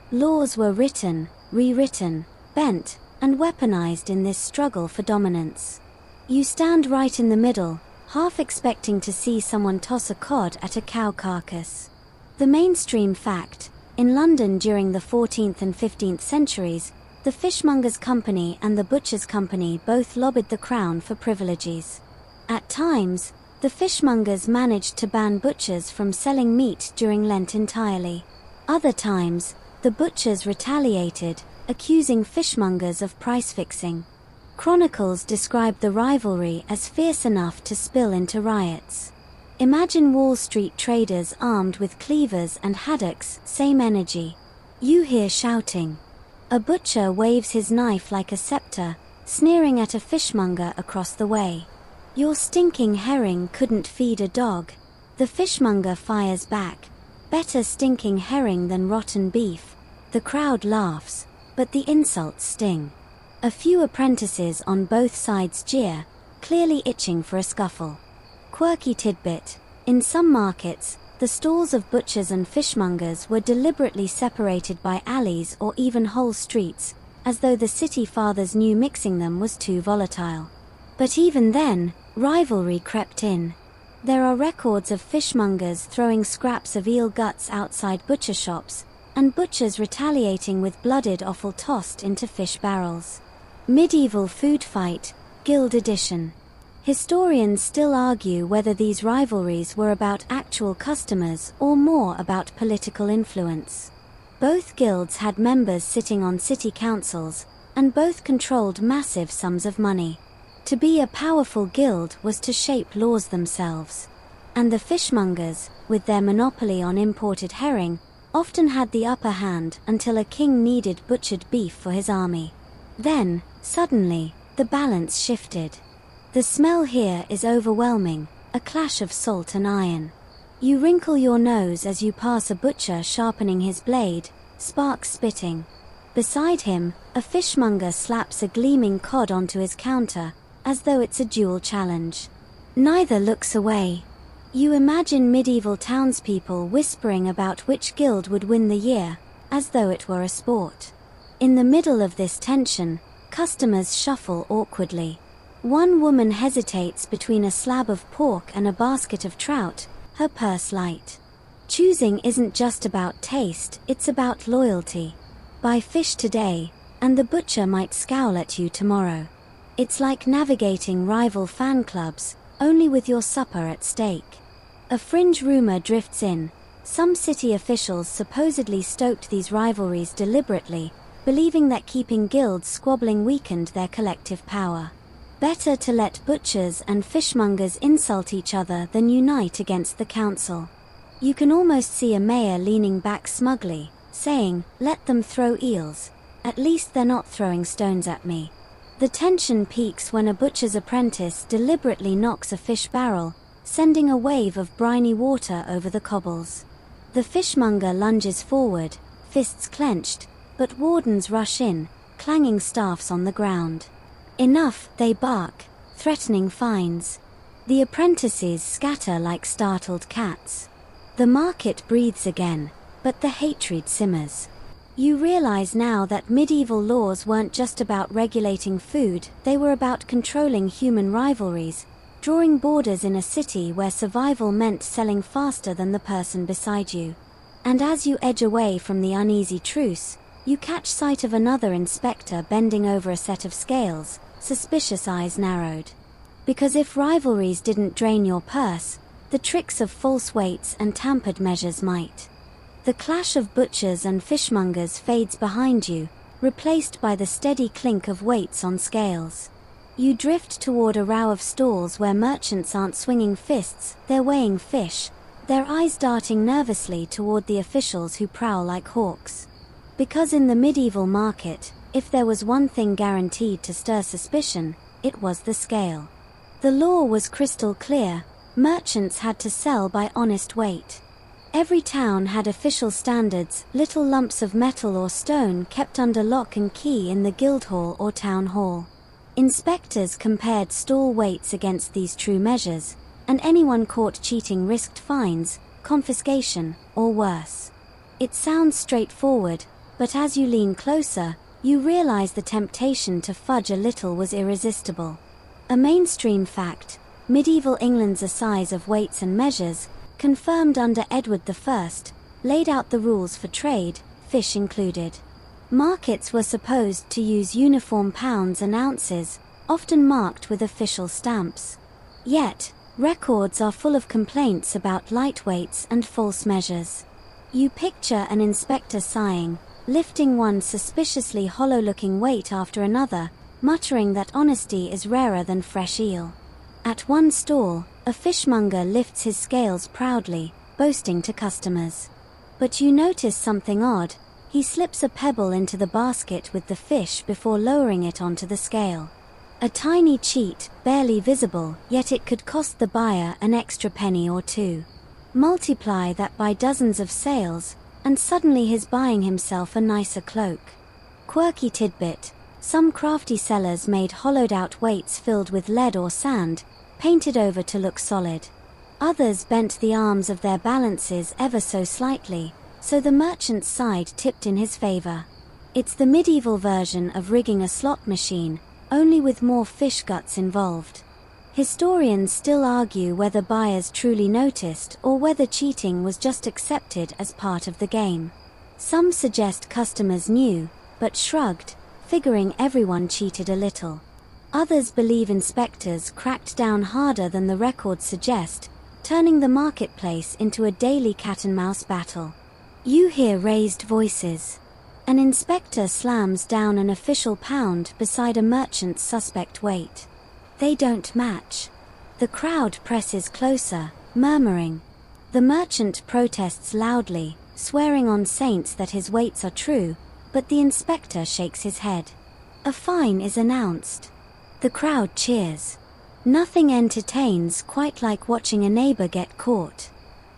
Laws were written, rewritten, bent, and weaponized in this struggle for dominance. You stand right in the middle, half expecting to see someone toss a cod at a cow carcass. The mainstream fact: in London during the 14th and 15th centuries, The fishmongers' company and the butchers' company both lobbied the crown for privileges. At times, the fishmongers managed to ban butchers from selling meat during Lent entirely. Other times, the butchers retaliated, accusing fishmongers of price fixing. Chronicles describe the rivalry as fierce enough to spill into riots. Imagine Wall Street traders armed with cleavers and haddocks, same energy. You hear shouting. A butcher waves his knife like a scepter, sneering at a fishmonger across the way. Your stinking herring couldn't feed a dog. The fishmonger fires back. Better stinking herring than rotten beef. The crowd laughs, but the insults sting. A few apprentices on both sides jeer, clearly itching for a scuffle. Quirky tidbit: in some markets, the stalls of butchers and fishmongers were deliberately separated by alleys or even whole streets, as though the city fathers knew mixing them was too volatile. But even then, rivalry crept in. There are records of fishmongers throwing scraps of eel guts outside butcher shops, and butchers retaliating with blooded offal tossed into fish barrels. Medieval food fight, Guild edition. Historians still argue whether these rivalries were about actual customers or more about political influence. Both guilds had members sitting on city councils, and both controlled massive sums of money. To be a powerful guild was to shape laws themselves. And the fishmongers, with their monopoly on imported herring, often had the upper hand until a king needed butchered beef for his army. Then, suddenly, the balance shifted. The smell here is overwhelming, a clash of salt and iron. You wrinkle your nose as you pass a butcher sharpening his blade, sparks spitting. Beside him, a fishmonger slaps a gleaming cod onto his counter, as though it's a duel challenge. Neither looks away. You imagine medieval townspeople whispering about which guild would win the year, as though it were a sport. In the middle of this tension, customers shuffle awkwardly. One woman hesitates between a slab of pork and a basket of trout, her purse light. Choosing isn't just about taste, it's about loyalty. Buy fish today, and the butcher might scowl at you tomorrow. It's like navigating rival fan clubs, only with your supper at stake. A fringe rumor drifts in. Some city officials supposedly stoked these rivalries deliberately, believing that keeping guilds squabbling weakened their collective power. Better to let butchers and fishmongers insult each other than unite against the council. You can almost see a mayor leaning back smugly, saying, "Let them throw eels. At least they're not throwing stones at me." The tension peaks when a butcher's apprentice deliberately knocks a fish barrel, sending a wave of briny water over the cobbles. The fishmonger lunges forward, fists clenched, but wardens rush in, clanging staffs on the ground. Enough, they bark, threatening fines. The apprentices scatter like startled cats. The market breathes again, but the hatred simmers. You realize now that medieval laws weren't just about regulating food, they were about controlling human rivalries, drawing borders in a city where survival meant selling faster than the person beside you. And as you edge away from the uneasy truce, you catch sight of another inspector bending over a set of scales, suspicious eyes narrowed. Because if rivalries didn't drain your purse, the tricks of false weights and tampered measures might. The clash of butchers and fishmongers fades behind you, replaced by the steady clink of weights on scales. You drift toward a row of stalls where merchants aren't swinging fists, they're weighing fish, their eyes darting nervously toward the officials who prowl like hawks. Because in the medieval market, if there was one thing guaranteed to stir suspicion, it was the scale. The law was crystal clear: merchants had to sell by honest weight. Every town had official standards, little lumps of metal or stone kept under lock and key in the guild hall or town hall. Inspectors compared stall weights against these true measures, and anyone caught cheating risked fines, confiscation, or worse. It sounds straightforward, but as you lean closer, you realize the temptation to fudge a little was irresistible. A mainstream fact, medieval England's assize of weights and measures, confirmed under Edward I, laid out the rules for trade, fish included. Markets were supposed to use uniform pounds and ounces, often marked with official stamps. Yet, records are full of complaints about lightweights and false measures. You picture an inspector sighing, lifting one suspiciously hollow-looking weight after another, muttering that honesty is rarer than fresh eel. At one stall, a fishmonger lifts his scales proudly, boasting to customers. But you notice something odd. He slips a pebble into the basket with the fish before lowering it onto the scale. A tiny cheat, barely visible, yet it could cost the buyer an extra penny or two. Multiply that by dozens of sales, and suddenly he's buying himself a nicer cloak. Quirky tidbit: some crafty sellers made hollowed-out weights filled with lead or sand, painted over to look solid. Others bent the arms of their balances ever so slightly, so the merchant's side tipped in his favor. It's the medieval version of rigging a slot machine, only with more fish guts involved. Historians still argue whether buyers truly noticed or whether cheating was just accepted as part of the game. Some suggest customers knew, but shrugged, figuring everyone cheated a little. Others believe inspectors cracked down harder than the records suggest, turning the marketplace into a daily cat-and-mouse battle. You hear raised voices. An inspector slams down an official pound beside a merchant's suspect weight. They don't match. The crowd presses closer, murmuring. The merchant protests loudly, swearing on saints that his weights are true, but the inspector shakes his head. A fine is announced. The crowd cheers. Nothing entertains quite like watching a neighbor get caught.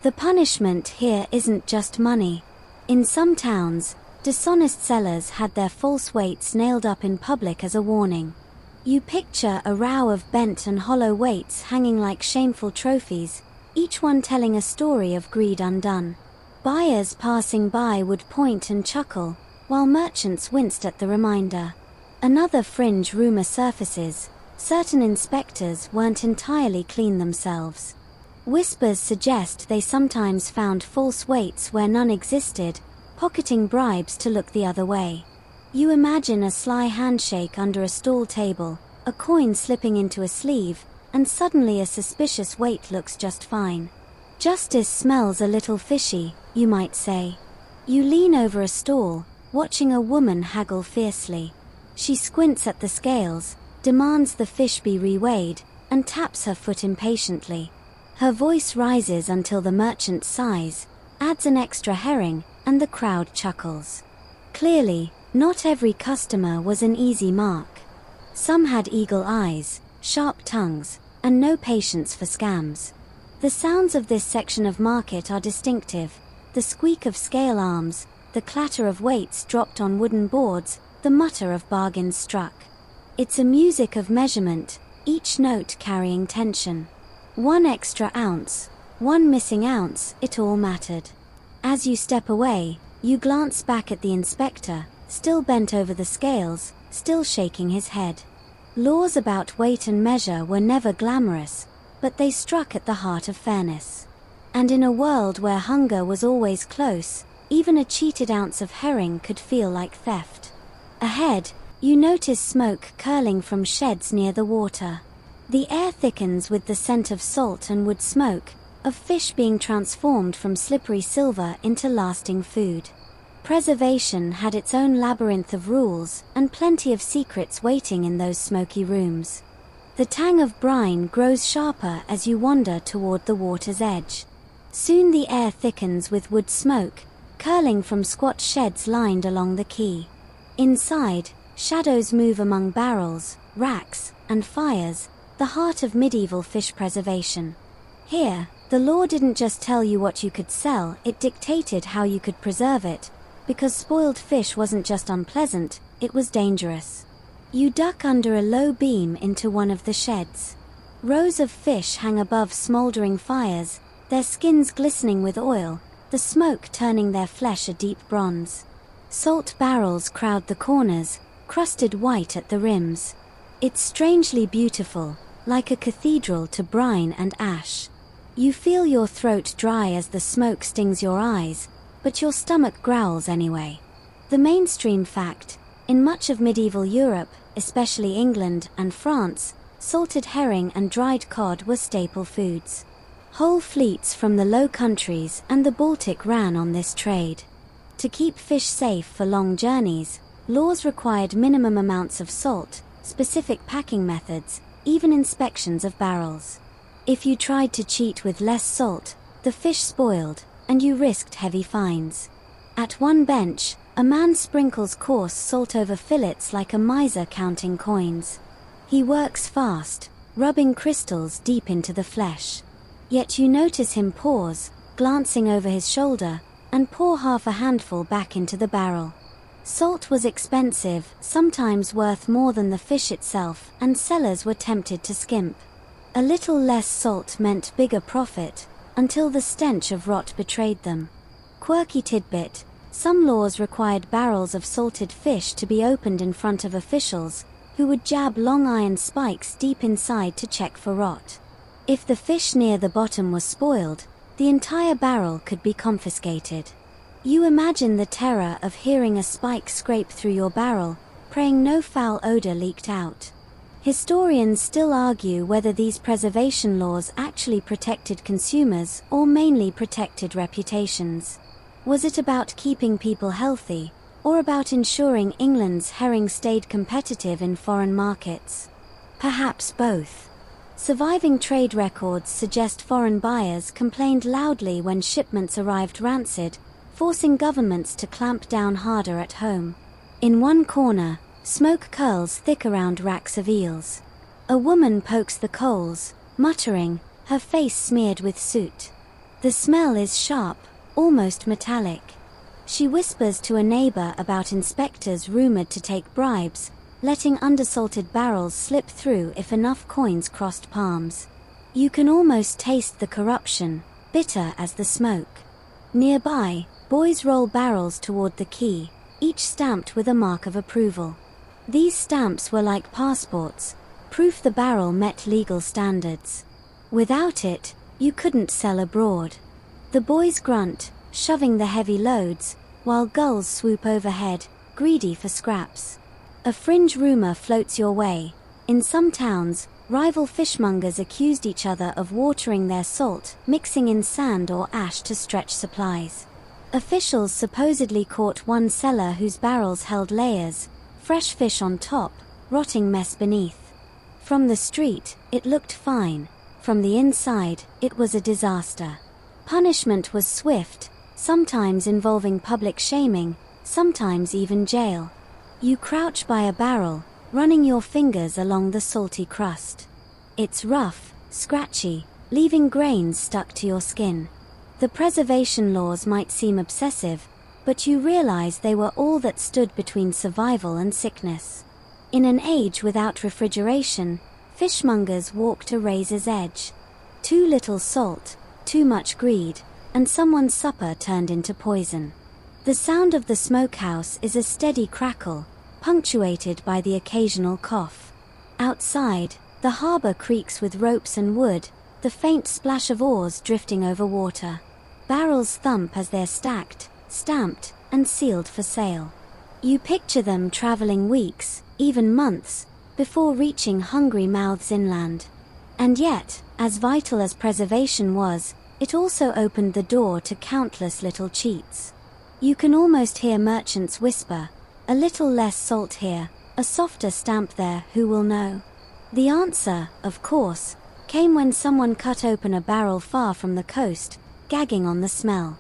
The punishment here isn't just money. In some towns, dishonest sellers had their false weights nailed up in public as a warning. You picture a row of bent and hollow weights hanging like shameful trophies, each one telling a story of greed undone. Buyers passing by would point and chuckle, while merchants winced at the reminder. Another fringe rumor surfaces: certain inspectors weren't entirely clean themselves. Whispers suggest they sometimes found false weights where none existed, pocketing bribes to look the other way. You imagine a sly handshake under a stall table, a coin slipping into a sleeve, and suddenly a suspicious weight looks just fine. Justice smells a little fishy, you might say. You lean over a stall, watching a woman haggle fiercely. She squints at the scales, demands the fish be reweighed, and taps her foot impatiently. Her voice rises until the merchant sighs, adds an extra herring, and the crowd chuckles. Clearly, not every customer was an easy mark. Some had eagle eyes, sharp tongues, and no patience for scams. The sounds of this section of market are distinctive: the squeak of scale arms, the clatter of weights dropped on wooden boards, the mutter of bargains struck. It's a music of measurement, each note carrying tension. 1 extra ounce, 1 missing ounce, it all mattered. As you step away, you glance back at the inspector, still bent over the scales, still shaking his head. Laws about weight and measure were never glamorous, but they struck at the heart of fairness. And in a world where hunger was always close, even a cheated ounce of herring could feel like theft. Ahead, you notice smoke curling from sheds near the water. The air thickens with the scent of salt and wood smoke, of fish being transformed from slippery silver into lasting food. Preservation had its own labyrinth of rules, and plenty of secrets waiting in those smoky rooms. The tang of brine grows sharper as you wander toward the water's edge. Soon the air thickens with wood smoke, curling from squat sheds lined along the quay. Inside, shadows move among barrels, racks, and fires, the heart of medieval fish preservation. Here, the law didn't just tell you what you could sell, it dictated how you could preserve it, because spoiled fish wasn't just unpleasant, it was dangerous. You duck under a low beam into one of the sheds. Rows of fish hang above smoldering fires, their skins glistening with oil, the smoke turning their flesh a deep bronze. Salt barrels crowd the corners, crusted white at the rims. It's strangely beautiful, like a cathedral to brine and ash. You feel your throat dry as the smoke stings your eyes, but your stomach growls anyway. The mainstream fact: in much of medieval Europe, especially England and France, salted herring and dried cod were staple foods. Whole fleets from the Low Countries and the Baltic ran on this trade. To keep fish safe for long journeys, laws required minimum amounts of salt, specific packing methods, even inspections of barrels. If you tried to cheat with less salt, the fish spoiled, and you risked heavy fines. At one bench, a man sprinkles coarse salt over fillets like a miser counting coins. He works fast, rubbing crystals deep into the flesh. Yet you notice him pause, glancing over his shoulder, and pour half a handful back into the barrel. Salt was expensive, sometimes worth more than the fish itself, and sellers were tempted to skimp. A little less salt meant bigger profit, until the stench of rot betrayed them. Quirky tidbit: some laws required barrels of salted fish to be opened in front of officials, who would jab long iron spikes deep inside to check for rot. If the fish near the bottom was spoiled, the entire barrel could be confiscated. You imagine the terror of hearing a spike scrape through your barrel, praying no foul odor leaked out. Historians still argue whether these preservation laws actually protected consumers or mainly protected reputations. Was it about keeping people healthy, or about ensuring England's herring stayed competitive in foreign markets? Perhaps both. Surviving trade records suggest foreign buyers complained loudly when shipments arrived rancid, forcing governments to clamp down harder at home. In one corner, smoke curls thick around racks of eels. A woman pokes the coals, muttering, her face smeared with soot. The smell is sharp, almost metallic. She whispers to a neighbor about inspectors rumored to take bribes, letting undersalted barrels slip through if enough coins crossed palms. You can almost taste the corruption, bitter as the smoke. Nearby, boys roll barrels toward the quay, each stamped with a mark of approval. These stamps were like passports, proof the barrel met legal standards. Without it, you couldn't sell abroad. The boys grunt, shoving the heavy loads, while gulls swoop overhead, greedy for scraps. A fringe rumor floats your way: in some towns, rival fishmongers accused each other of watering their salt, mixing in sand or ash to stretch supplies. Officials supposedly caught one seller whose barrels held layers, fresh fish on top, rotting mess beneath. From the street, it looked fine. From the inside, it was a disaster. Punishment was swift, sometimes involving public shaming, sometimes even jail. You crouch by a barrel, running your fingers along the salty crust. It's rough, scratchy, leaving grains stuck to your skin. The preservation laws might seem obsessive, but you realize they were all that stood between survival and sickness. In an age without refrigeration, fishmongers walked a razor's edge. Too little salt, too much greed, and someone's supper turned into poison. The sound of the smokehouse is a steady crackle, punctuated by the occasional cough. Outside, the harbor creaks with ropes and wood, the faint splash of oars drifting over water. Barrels thump as they're stacked, stamped, and sealed for sale. You picture them traveling weeks, even months, before reaching hungry mouths inland. And yet, as vital as preservation was, it also opened the door to countless little cheats. You can almost hear merchants whisper, "A little less salt here, a softer stamp there, who will know?" The answer, of course, came when someone cut open a barrel far from the coast, gagging on the smell.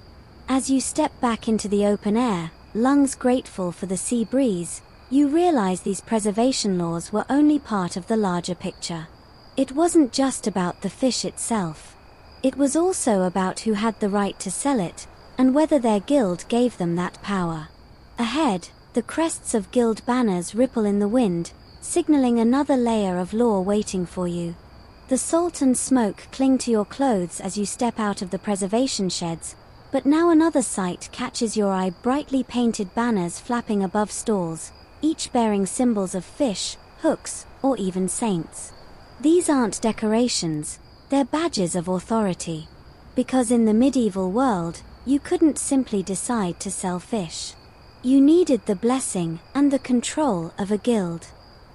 As you step back into the open air, lungs grateful for the sea breeze, you realize these preservation laws were only part of the larger picture. It wasn't just about the fish itself. It was also about who had the right to sell it, and whether their guild gave them that power. Ahead, the crests of guild banners ripple in the wind, signaling another layer of law waiting for you. The salt and smoke cling to your clothes as you step out of the preservation sheds, but now another sight catches your eye: brightly painted banners flapping above stalls, each bearing symbols of fish, hooks, or even saints. These aren't decorations, they're badges of authority. Because in the medieval world, you couldn't simply decide to sell fish. You needed the blessing and the control of a guild.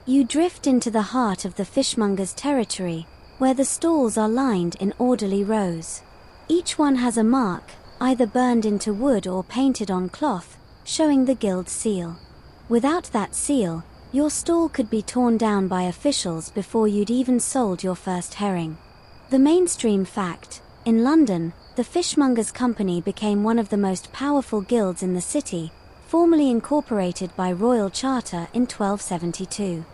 You drift into the heart of the fishmongers' territory, where the stalls are lined in orderly rows. Each one has a mark, either burned into wood or painted on cloth, showing the guild seal. Without that seal, your stall could be torn down by officials before you'd even sold your first herring. The mainstream fact: in London, the Fishmongers' Company became one of the most powerful guilds in the city, formally incorporated by royal charter in 1272.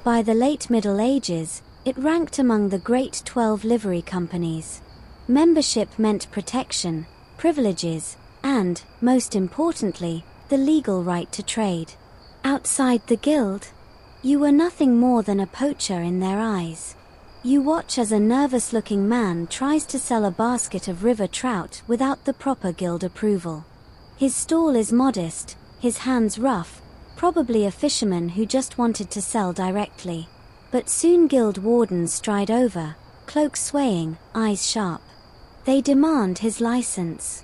By the late Middle Ages, it ranked among the great 12 livery companies. Membership meant protection, privileges, and, most importantly, the legal right to trade. Outside the guild, you were nothing more than a poacher in their eyes. You watch as a nervous-looking man tries to sell a basket of river trout without the proper guild approval. His stall is modest, his hands rough, probably a fisherman who just wanted to sell directly. But soon guild wardens stride over, cloaks swaying, eyes sharp. They demand his license.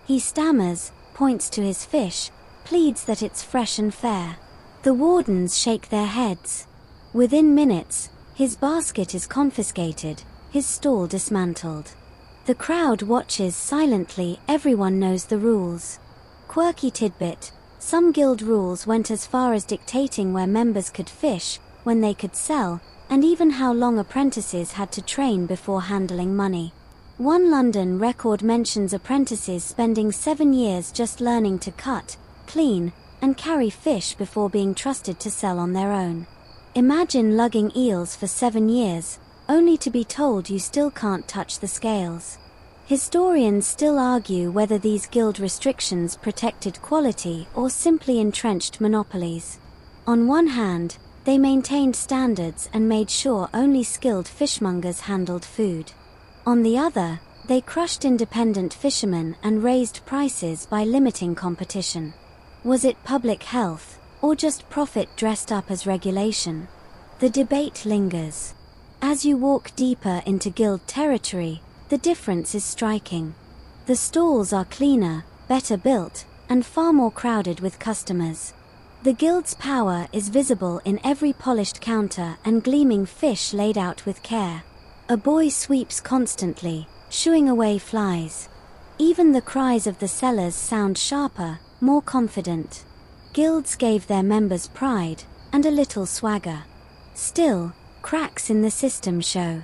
He stammers, points to his fish, pleads that it's fresh and fair. The wardens shake their heads. Within minutes, his basket is confiscated, his stall dismantled. The crowd watches silently, everyone knows the rules. Quirky tidbit: some guild rules went as far as dictating where members could fish, when they could sell, and even how long apprentices had to train before handling money. One London record mentions apprentices spending 7 years just learning to cut, clean, and carry fish before being trusted to sell on their own. Imagine lugging eels for 7 years, only to be told you still can't touch the scales. Historians still argue whether these guild restrictions protected quality or simply entrenched monopolies. On one hand, they maintained standards and made sure only skilled fishmongers handled food. On the other, they crushed independent fishermen and raised prices by limiting competition. Was it public health, or just profit dressed up as regulation? The debate lingers. As you walk deeper into guild territory, the difference is striking. The stalls are cleaner, better built, and far more crowded with customers. The guild's power is visible in every polished counter and gleaming fish laid out with care. A boy sweeps constantly, shooing away flies. Even the cries of the sellers sound sharper, more confident. Guilds gave their members pride, and a little swagger. Still, cracks in the system show.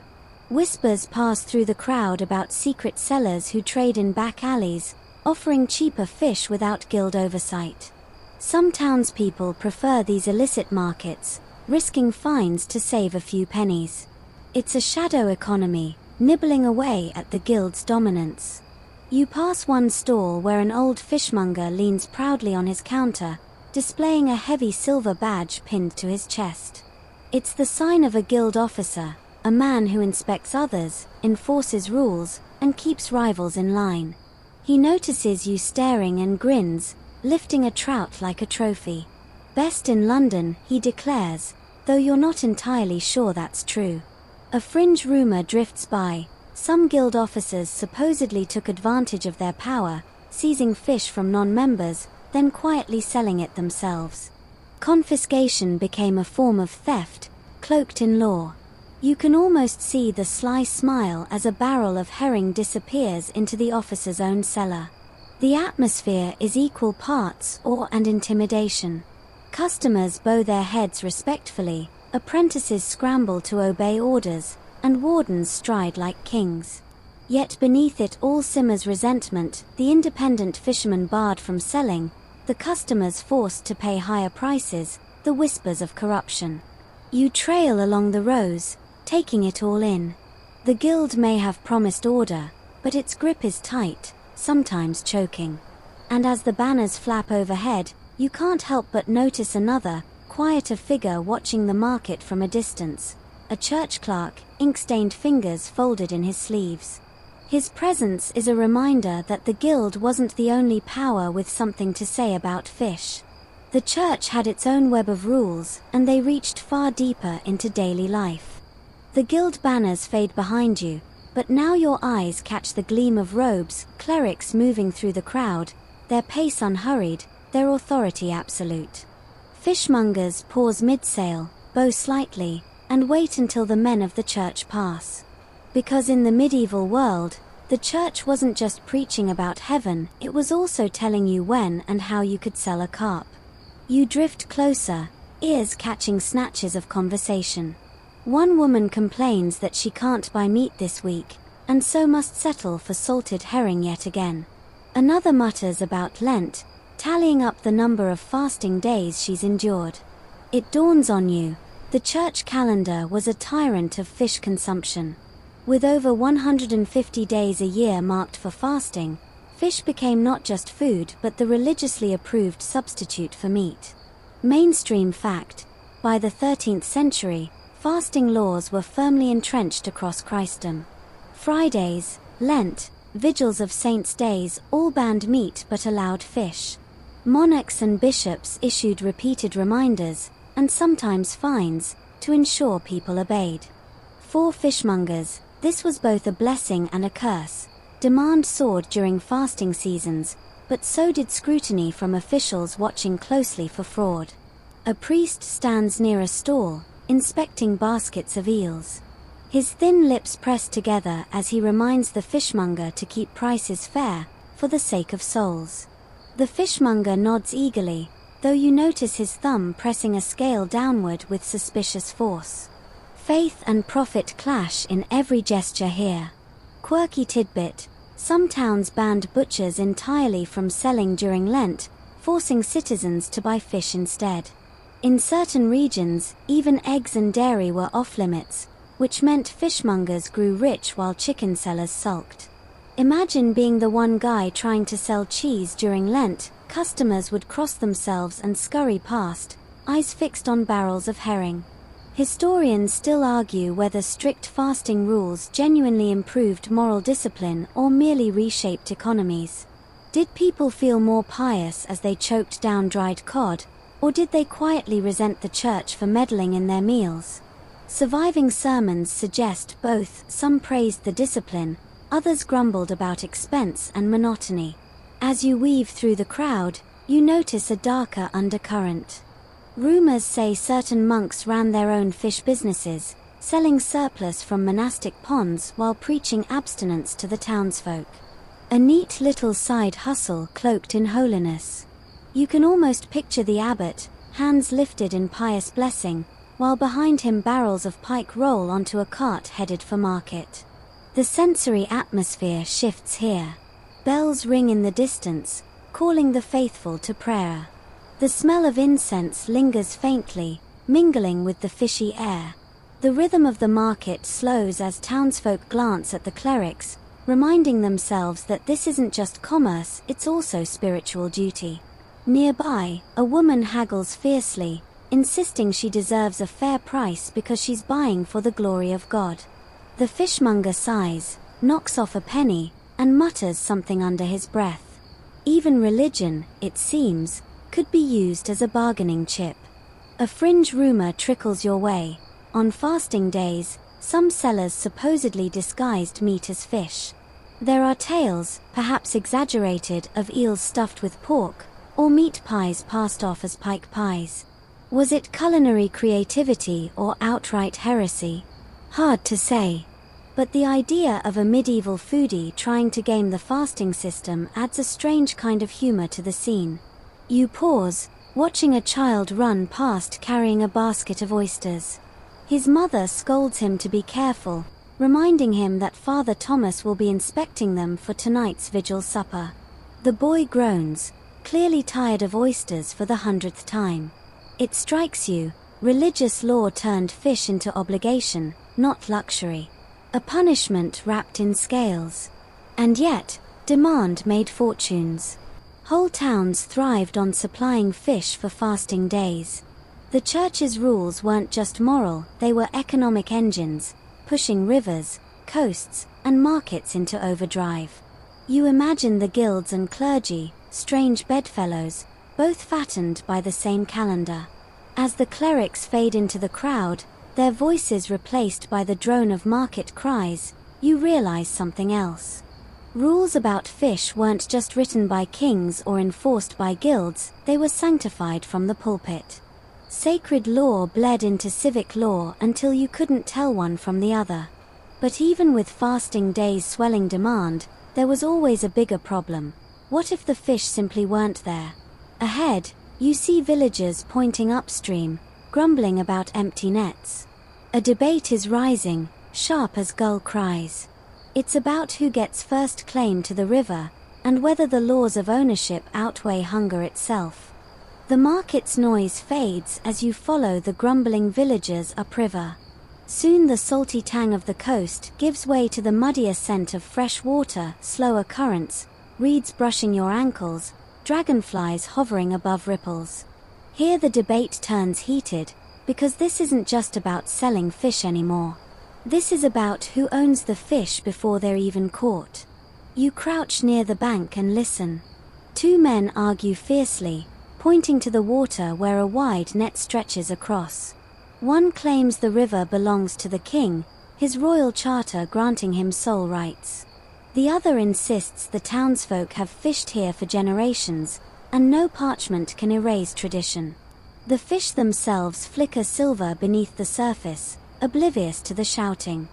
Whispers pass through the crowd about secret sellers who trade in back alleys, offering cheaper fish without guild oversight. Some townspeople prefer these illicit markets, risking fines to save a few pennies. It's a shadow economy, nibbling away at the guild's dominance. You pass one stall where an old fishmonger leans proudly on his counter, displaying a heavy silver badge pinned to his chest. It's the sign of a guild officer, a man who inspects others, enforces rules, and keeps rivals in line. He notices you staring and grins, lifting a trout like a trophy. Best in London, he declares, though you're not entirely sure that's true. A fringe rumor drifts by. Some guild officers supposedly took advantage of their power, seizing fish from non-members, then quietly selling it themselves. Confiscation became a form of theft, cloaked in law. You can almost see the sly smile as a barrel of herring disappears into the officer's own cellar. The atmosphere is equal parts awe and intimidation. Customers bow their heads respectfully, apprentices scramble to obey orders, and wardens stride like kings. Yet beneath it all simmers resentment, the independent fisherman barred from selling, the customers forced to pay higher prices, the whispers of corruption. You trail along the rows, taking it all in. The guild may have promised order, but its grip is tight, sometimes choking. And as the banners flap overhead, you can't help but notice another, quieter figure watching the market from a distance. A church clerk, ink-stained fingers folded in his sleeves. His presence is a reminder that the guild wasn't the only power with something to say about fish. The church had its own web of rules, and they reached far deeper into daily life. The guild banners fade behind you, but now your eyes catch the gleam of robes, clerics moving through the crowd, their pace unhurried, their authority absolute. Fishmongers pause mid-sail, bow slightly, and wait until the men of the church pass. Because in the medieval world, the church wasn't just preaching about heaven, it was also telling you when and how you could sell a carp. You drift closer, ears catching snatches of conversation. One woman complains that she can't buy meat this week, and so must settle for salted herring yet again. Another mutters about Lent, tallying up the number of fasting days she's endured. It dawns on you, the church calendar was a tyrant of fish consumption. With over 150 days a year marked for fasting, fish became not just food but the religiously approved substitute for meat. Mainstream fact: by the 13th century, fasting laws were firmly entrenched across Christendom. Fridays, Lent, vigils of saints' days all banned meat but allowed fish. Monarchs and bishops issued repeated reminders, and sometimes fines, to ensure people obeyed. For fishmongers, this was both a blessing and a curse. Demand soared during fasting seasons, but so did scrutiny from officials watching closely for fraud. A priest stands near a stall, inspecting baskets of eels. His thin lips pressed together as he reminds the fishmonger to keep prices fair, for the sake of souls. The fishmonger nods eagerly, though you notice his thumb pressing a scale downward with suspicious force. Faith and profit clash in every gesture here. Quirky tidbit: some towns banned butchers entirely from selling during Lent, forcing citizens to buy fish instead. In certain regions, even eggs and dairy were off-limits, which meant fishmongers grew rich while chicken sellers sulked. Imagine being the one guy trying to sell cheese during Lent. Customers would cross themselves and scurry past, eyes fixed on barrels of herring. Historians still argue whether strict fasting rules genuinely improved moral discipline or merely reshaped economies. Did people feel more pious as they choked down dried cod, or did they quietly resent the church for meddling in their meals? Surviving sermons suggest both. Some praised the discipline, others grumbled about expense and monotony. As you weave through the crowd, you notice a darker undercurrent. Rumors say certain monks ran their own fish businesses, selling surplus from monastic ponds while preaching abstinence to the townsfolk. A neat little side hustle cloaked in holiness. You can almost picture the abbot, hands lifted in pious blessing, while behind him barrels of pike roll onto a cart headed for market. The sensory atmosphere shifts here. Bells ring in the distance, calling the faithful to prayer. The smell of incense lingers faintly, mingling with the fishy air. The rhythm of the market slows as townsfolk glance at the clerics, reminding themselves that this isn't just commerce, it's also spiritual duty. Nearby, a woman haggles fiercely, insisting she deserves a fair price because she's buying for the glory of God. The fishmonger sighs, knocks off a penny, and mutters something under his breath. Even religion, it seems, could be used as a bargaining chip. A fringe rumor trickles your way. On fasting days, some sellers supposedly disguised meat as fish. There are tales, perhaps exaggerated, of eels stuffed with pork, or meat pies passed off as pike pies. Was it culinary creativity or outright heresy? Hard to say. But the idea of a medieval foodie trying to game the fasting system adds a strange kind of humor to the scene. You pause, watching a child run past carrying a basket of oysters. His mother scolds him to be careful, reminding him that Father Thomas will be inspecting them for tonight's vigil supper. The boy groans, clearly tired of oysters for the 100th time. It strikes you, religious law turned fish into obligation, not luxury. A punishment wrapped in scales. And yet, demand made fortunes. Whole towns thrived on supplying fish for fasting days. The church's rules weren't just moral, they were economic engines, pushing rivers, coasts, and markets into overdrive. You imagine the guilds and clergy, strange bedfellows, both fattened by the same calendar. As the clerics fade into the crowd, their voices replaced by the drone of market cries, you realize something else. Rules about fish weren't just written by kings or enforced by guilds, they were sanctified from the pulpit. Sacred law bled into civic law until you couldn't tell one from the other. But even with fasting days swelling demand, there was always a bigger problem. What if the fish simply weren't there? Ahead, you see villagers pointing upstream, grumbling about empty nets. A debate is rising, sharp as gull cries. It's about who gets first claim to the river, and whether the laws of ownership outweigh hunger itself. The market's noise fades as you follow the grumbling villagers upriver. Soon the salty tang of the coast gives way to the muddier scent of fresh water, slower currents, reeds brushing your ankles, dragonflies hovering above ripples. Here the debate turns heated, because this isn't just about selling fish anymore. This is about who owns the fish before they're even caught. You crouch near the bank and listen. Two men argue fiercely, pointing to the water where a wide net stretches across. One claims the river belongs to the king, his royal charter granting him sole rights. The other insists the townsfolk have fished here for generations, and no parchment can erase tradition. The fish themselves flicker silver beneath the surface, oblivious to the shouting.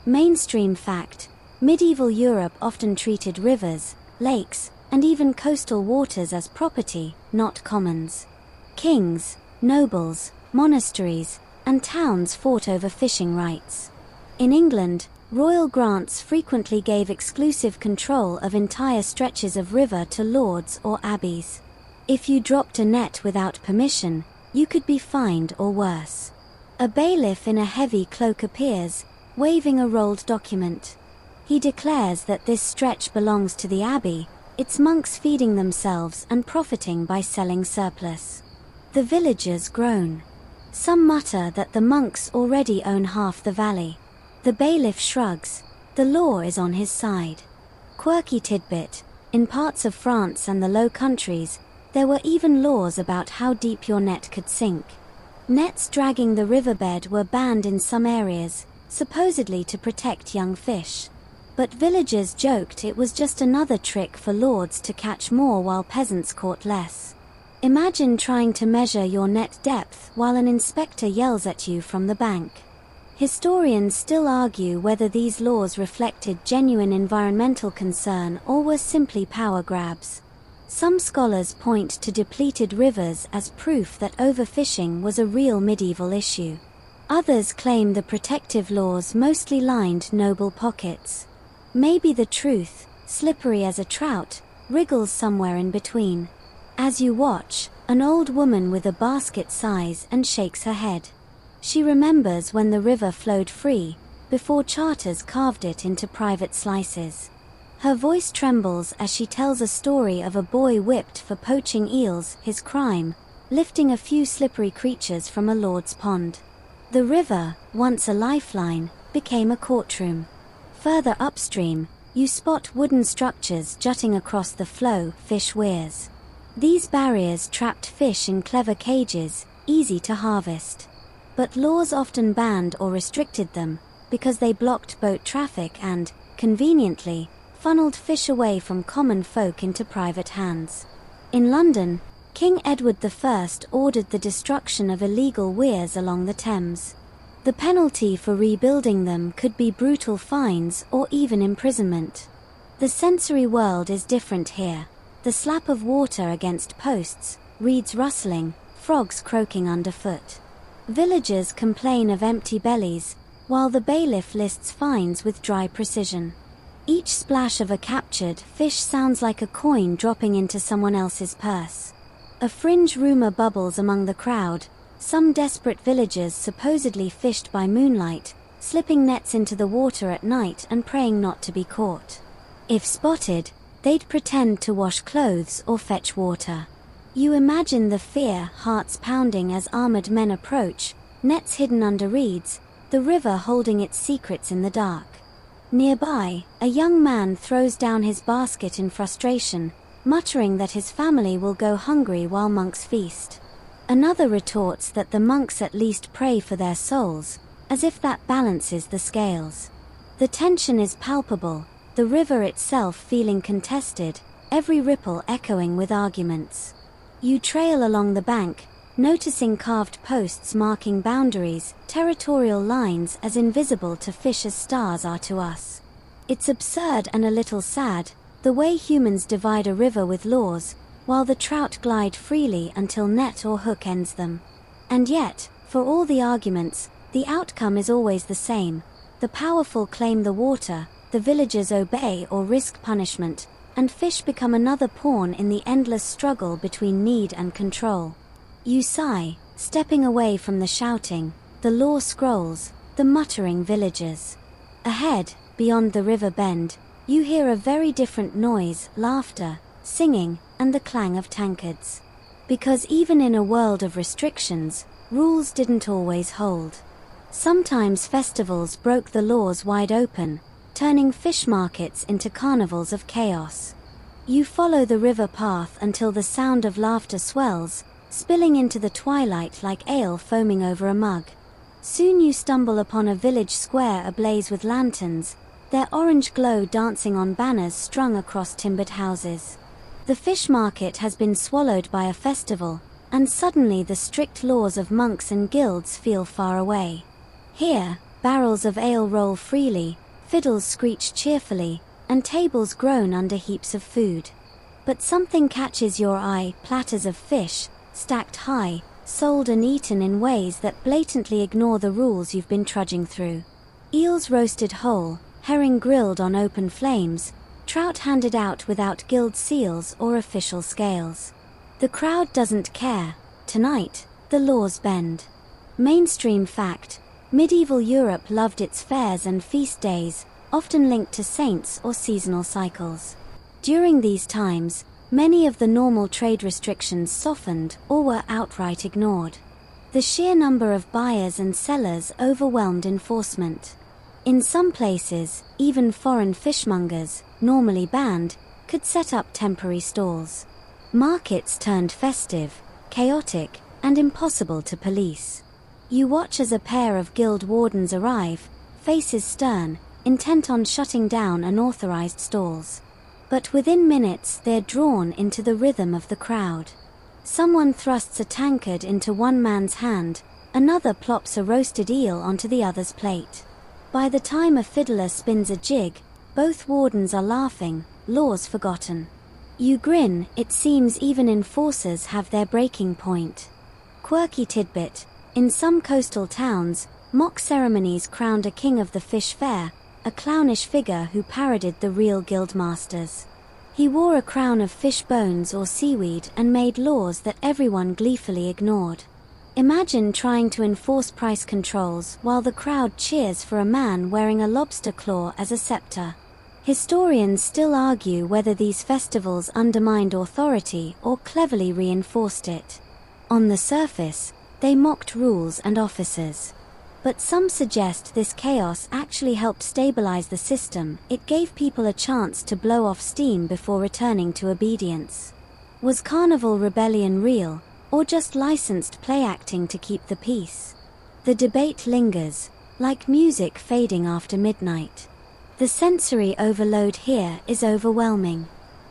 Mainstream fact: medieval Europe often treated rivers, lakes, and even coastal waters as property, not commons. Kings, nobles, monasteries, and towns fought over fishing rights. In England, royal grants frequently gave exclusive control of entire stretches of river to lords or abbeys. If you dropped a net without permission, you could be fined or worse. A bailiff in a heavy cloak appears, waving a rolled document. He declares that this stretch belongs to the abbey, its monks feeding themselves and profiting by selling surplus. The villagers groan. Some mutter that the monks already own half the valley. The bailiff shrugs. The law is on his side. Quirky tidbit: in parts of France and the Low Countries, there were even laws about how deep your net could sink. Nets dragging the riverbed were banned in some areas, supposedly to protect young fish. But villagers joked it was just another trick for lords to catch more while peasants caught less. Imagine trying to measure your net depth while an inspector yells at you from the bank. Historians still argue whether these laws reflected genuine environmental concern or were simply power grabs. Some scholars point to depleted rivers as proof that overfishing was a real medieval issue. Others claim the protective laws mostly lined noble pockets. Maybe the truth, slippery as a trout, wriggles somewhere in between. As you watch, an old woman with a basket sighs and shakes her head. She remembers when the river flowed free, before charters carved it into private slices. Her voice trembles as she tells a story of a boy whipped for poaching eels, his crime, lifting a few slippery creatures from a lord's pond. The river, once a lifeline, became a courtroom. Further upstream, you spot wooden structures jutting across the flow, fish weirs. These barriers trapped fish in clever cages, easy to harvest. But laws often banned or restricted them, because they blocked boat traffic and, conveniently, funneled fish away from common folk into private hands. In London, King Edward I ordered the destruction of illegal weirs along the Thames. The penalty for rebuilding them could be brutal fines or even imprisonment. The sensory world is different here. The slap of water against posts, reeds rustling, frogs croaking underfoot. Villagers complain of empty bellies, while the bailiff lists fines with dry precision. Each splash of a captured fish sounds like a coin dropping into someone else's purse. A fringe rumor bubbles among the crowd, some desperate villagers supposedly fished by moonlight, slipping nets into the water at night and praying not to be caught. If spotted, they'd pretend to wash clothes or fetch water. You imagine the fear, hearts pounding as armored men approach, nets hidden under reeds, the river holding its secrets in the dark. Nearby, a young man throws down his basket in frustration, muttering that his family will go hungry while monks feast. Another retorts that the monks at least pray for their souls, as if that balances the scales. The tension is palpable. the river itself feeling contested, every ripple echoing with arguments. You trail along the bank, noticing carved posts marking boundaries, territorial lines as invisible to fish as stars are to us. It's absurd and a little sad, the way humans divide a river with laws, while the trout glide freely until net or hook ends them. And yet, for all the arguments, the outcome is always the same. The powerful claim the water, the villagers obey or risk punishment, and fish become another pawn in the endless struggle between need and control. You sigh, stepping away from the shouting, the law scrolls, the muttering villagers. Ahead, beyond the river bend, you hear a very different noise, laughter, singing, and the clang of tankards. Because even in a world of restrictions, rules didn't always hold. Sometimes festivals broke the laws wide open, turning fish markets into carnivals of chaos. You follow the river path until the sound of laughter swells, spilling into the twilight like ale foaming over a mug. Soon you stumble upon a village square ablaze with lanterns, their orange glow dancing on banners strung across timbered houses. The fish market has been swallowed by a festival, and suddenly the strict laws of monks and guilds feel far away. Here, barrels of ale roll freely, fiddles screech cheerfully, and tables groan under heaps of food. But something catches your eye, platters of fish, stacked high, sold and eaten in ways that blatantly ignore the rules you've been trudging through. Eels roasted whole, herring grilled on open flames, trout handed out without guild seals or official scales. The crowd doesn't care. Tonight, the laws bend. Mainstream fact: medieval Europe loved its fairs and feast days, often linked to saints or seasonal cycles. During these times, many of the normal trade restrictions softened or were outright ignored. The sheer number of buyers and sellers overwhelmed enforcement. In some places, even foreign fishmongers, normally banned, could set up temporary stalls. Markets turned festive, chaotic, and impossible to police. You watch as a pair of guild wardens arrive, faces stern, intent on shutting down unauthorized stalls. But within minutes they're drawn into the rhythm of the crowd. Someone thrusts a tankard into one man's hand, another plops a roasted eel onto the other's plate. By the time a fiddler spins a jig, both wardens are laughing, laws forgotten. You grin, it seems even enforcers have their breaking point. Quirky tidbit: in some coastal towns, mock ceremonies crowned a king of the fish fair, a clownish figure who parodied the real guild masters. He wore a crown of fish bones or seaweed and made laws that everyone gleefully ignored. Imagine trying to enforce price controls while the crowd cheers for a man wearing a lobster claw as a scepter. Historians still argue whether these festivals undermined authority or cleverly reinforced it. On the surface, they mocked rules and officers. But some suggest this chaos actually helped stabilize the system. It gave people a chance to blow off steam before returning to obedience. Was carnival rebellion real, or just licensed play acting to keep the peace? The debate lingers, like music fading after midnight. The sensory overload here is overwhelming.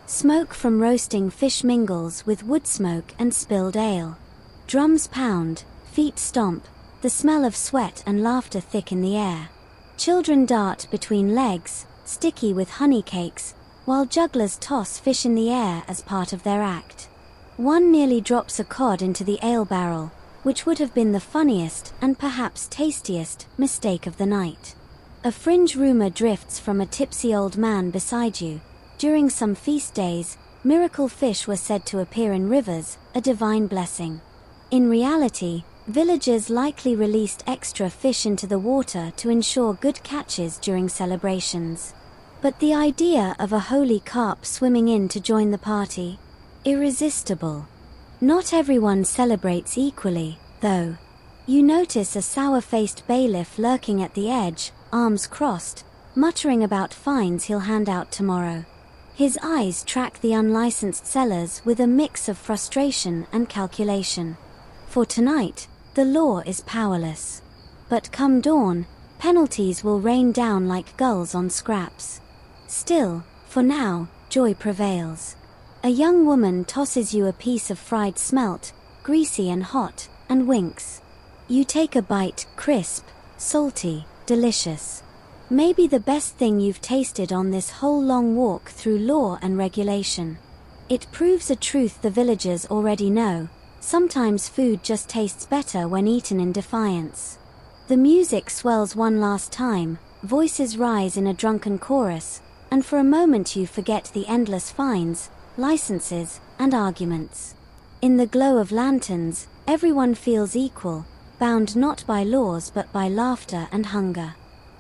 Smoke from roasting fish mingles with wood smoke and spilled ale. Drums pound, feet stomp, the smell of sweat and laughter thick in the air. Children dart between legs, sticky with honey cakes, while jugglers toss fish in the air as part of their act. One nearly drops a cod into the ale barrel, which would have been the funniest and perhaps tastiest mistake of the night. A fringe rumor drifts from a tipsy old man beside you. During some feast days, miracle fish were said to appear in rivers, a divine blessing. In reality, villagers likely released extra fish into the water to ensure good catches during celebrations. But the idea of a holy carp swimming in to join the party? Irresistible. Not everyone celebrates equally, though. You notice a sour-faced bailiff lurking at the edge, arms crossed, muttering about fines he'll hand out tomorrow. His eyes track the unlicensed sellers with a mix of frustration and calculation. For tonight, the law is powerless. But come dawn, penalties will rain down like gulls on scraps. Still, for now, joy prevails. A young woman tosses you a piece of fried smelt, greasy and hot, and winks. You take a bite, crisp, salty, delicious. Maybe the best thing you've tasted on this whole long walk through law and regulation. It proves a truth the villagers already know: sometimes food just tastes better when eaten in defiance. The music swells one last time, voices rise in a drunken chorus, and for a moment you forget the endless fines, licenses, and arguments. In the glow of lanterns, everyone feels equal, bound not by laws but by laughter and hunger.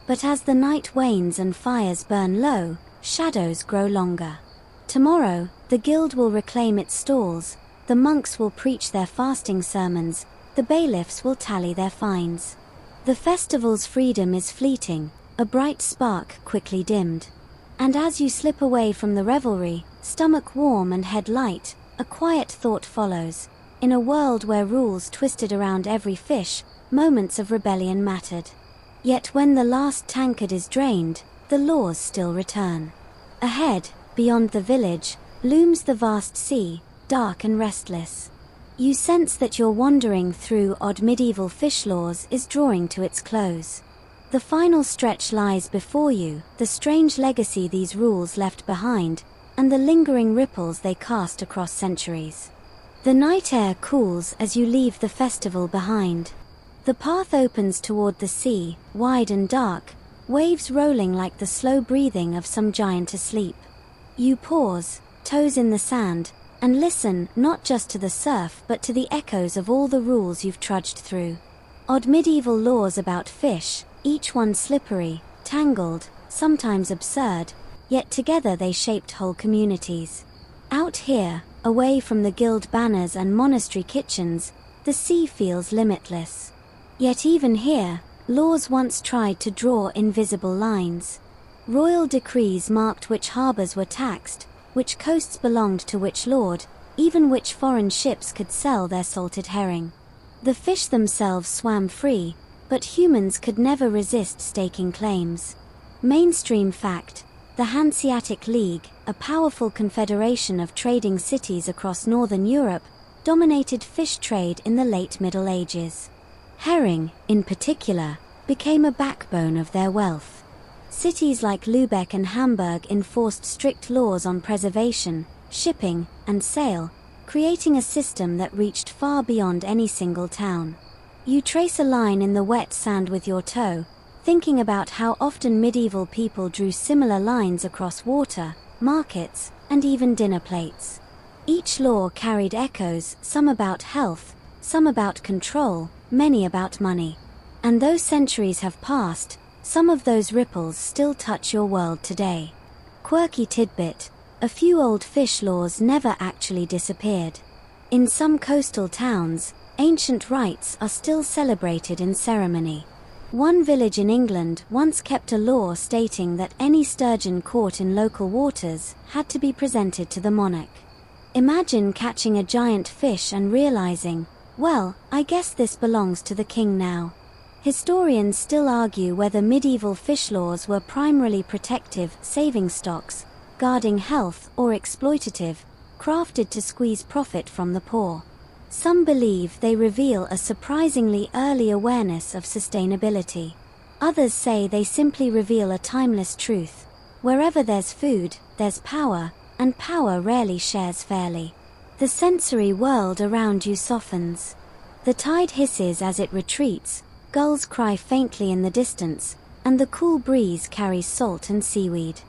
But as the night wanes and fires burn low, shadows grow longer. Tomorrow, the guild will reclaim its stalls, the monks will preach their fasting sermons, the bailiffs will tally their fines. The festival's freedom is fleeting, a bright spark quickly dimmed. And as you slip away from the revelry, stomach warm and head light, a quiet thought follows. In a world where rules twisted around every fish, moments of rebellion mattered. Yet when the last tankard is drained, the laws still return. Ahead, beyond the village, looms the vast sea, dark and restless. You sense that your wandering through odd medieval fish laws is drawing to its close. The final stretch lies before you, the strange legacy these rules left behind, and the lingering ripples they cast across centuries. The night air cools as you leave the festival behind. The path opens toward the sea, wide and dark, waves rolling like the slow breathing of some giant asleep. You pause, toes in the sand, and listen not just to the surf but to the echoes of all the rules you've trudged through. Odd medieval laws about fish, each one slippery, tangled, sometimes absurd, yet together they shaped whole communities. Out here, away from the guild banners and monastery kitchens, the sea feels limitless. Yet even here, laws once tried to draw invisible lines. Royal decrees marked which harbors were taxed, which coasts belonged to which lord, even which foreign ships could sell their salted herring. The fish themselves swam free, but humans could never resist staking claims. Mainstream fact: the Hanseatic League, a powerful confederation of trading cities across northern Europe, dominated fish trade in the late Middle Ages. Herring, in particular, became a backbone of their wealth. Cities like Lübeck and Hamburg enforced strict laws on preservation, shipping, and sale, creating a system that reached far beyond any single town. You trace a line in the wet sand with your toe, thinking about how often medieval people drew similar lines across water, markets, and even dinner plates. Each law carried echoes, some about health, some about control, many about money. And though centuries have passed, some of those ripples still touch your world today. Quirky tidbit: a few old fish laws never actually disappeared. In some coastal towns, ancient rites are still celebrated in ceremony. One village in England once kept a law stating that any sturgeon caught in local waters had to be presented to the monarch. Imagine catching a giant fish and realizing, well, I guess this belongs to the king now. Historians still argue whether medieval fish laws were primarily protective, saving stocks, guarding health, or exploitative, crafted to squeeze profit from the poor. Some believe they reveal a surprisingly early awareness of sustainability. Others say they simply reveal a timeless truth: wherever there's food, there's power, and power rarely shares fairly. The sensory world around you softens. The tide hisses as it retreats, gulls cry faintly in the distance, and the cool breeze carries salt and seaweed.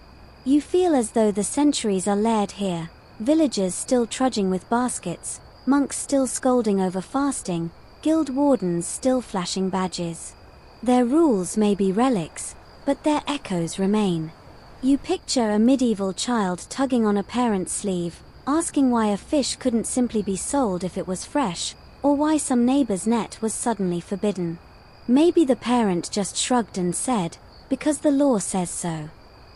You feel as though the centuries are layered here, villagers still trudging with baskets, monks still scolding over fasting, guild wardens still flashing badges. Their rules may be relics, but their echoes remain. You picture a medieval child tugging on a parent's sleeve, asking why a fish couldn't simply be sold if it was fresh, or why some neighbor's net was suddenly forbidden. Maybe the parent just shrugged and said, "Because the law says so."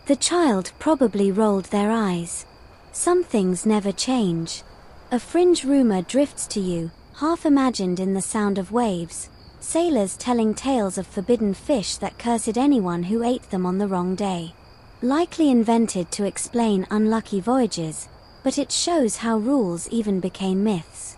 The child probably rolled their eyes. Some things never change. A fringe rumor drifts to you, half imagined in the sound of waves, sailors telling tales of forbidden fish that cursed anyone who ate them on the wrong day. Likely invented to explain unlucky voyages, but it shows how rules even became myths.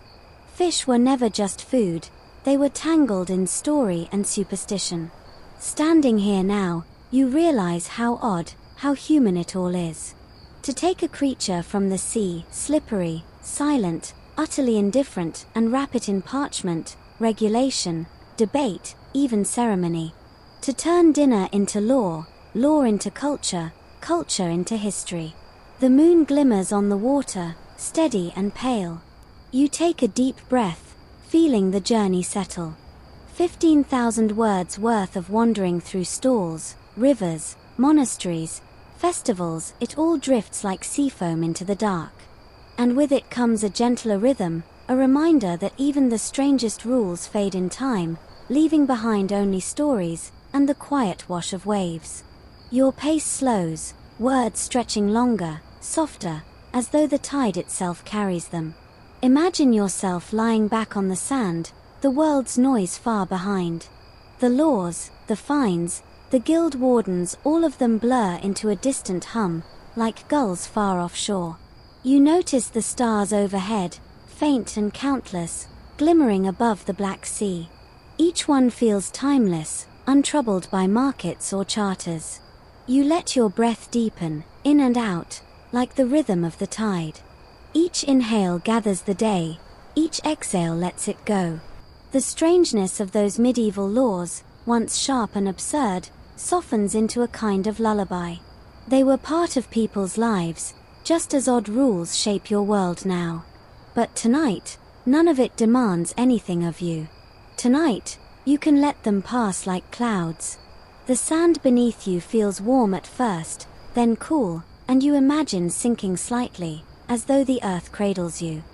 Fish were never just food, they were tangled in story and superstition. Standing here now, you realize how odd, how human it all is. To take a creature from the sea, slippery, silent, utterly indifferent, and wrap it in parchment, regulation, debate, even ceremony. To turn dinner into law, law into culture, culture into history. The moon glimmers on the water, steady and pale. You take a deep breath, feeling the journey settle. 15,000 words worth of wandering through stalls, rivers, monasteries, festivals, it all drifts like seafoam into the dark. And with it comes a gentler rhythm, a reminder that even the strangest rules fade in time, leaving behind only stories and the quiet wash of waves. Your pace slows, words stretching longer, softer, as though the tide itself carries them. Imagine yourself lying back on the sand, the world's noise far behind. The laws, the fines, the guild wardens, all of them blur into a distant hum, like gulls far offshore. You notice the stars overhead, faint and countless, glimmering above the Black Sea. Each one feels timeless, untroubled by markets or charters. You let your breath deepen, in and out, like the rhythm of the tide. Each inhale gathers the day, each exhale lets it go. The strangeness of those medieval laws, once sharp and absurd, softens into a kind of lullaby. They were part of people's lives, just as odd rules shape your world now. But tonight, none of it demands anything of you. Tonight, you can let them pass like clouds. The sand beneath you feels warm at first, then cool, and you imagine sinking slightly, as though the earth cradles you.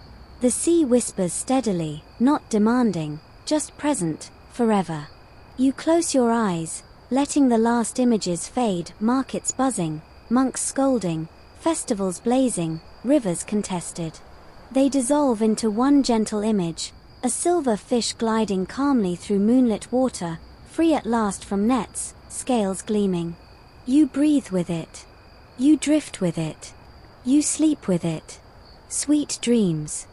The sea whispers steadily, not demanding, just present, forever. You close your eyes, letting the last images fade, markets buzzing, monks scolding, festivals blazing, rivers contested. They dissolve into one gentle image, a silver fish gliding calmly through moonlit water, free at last from nets, scales gleaming. You breathe with it. You drift with it. You sleep with it. Sweet dreams.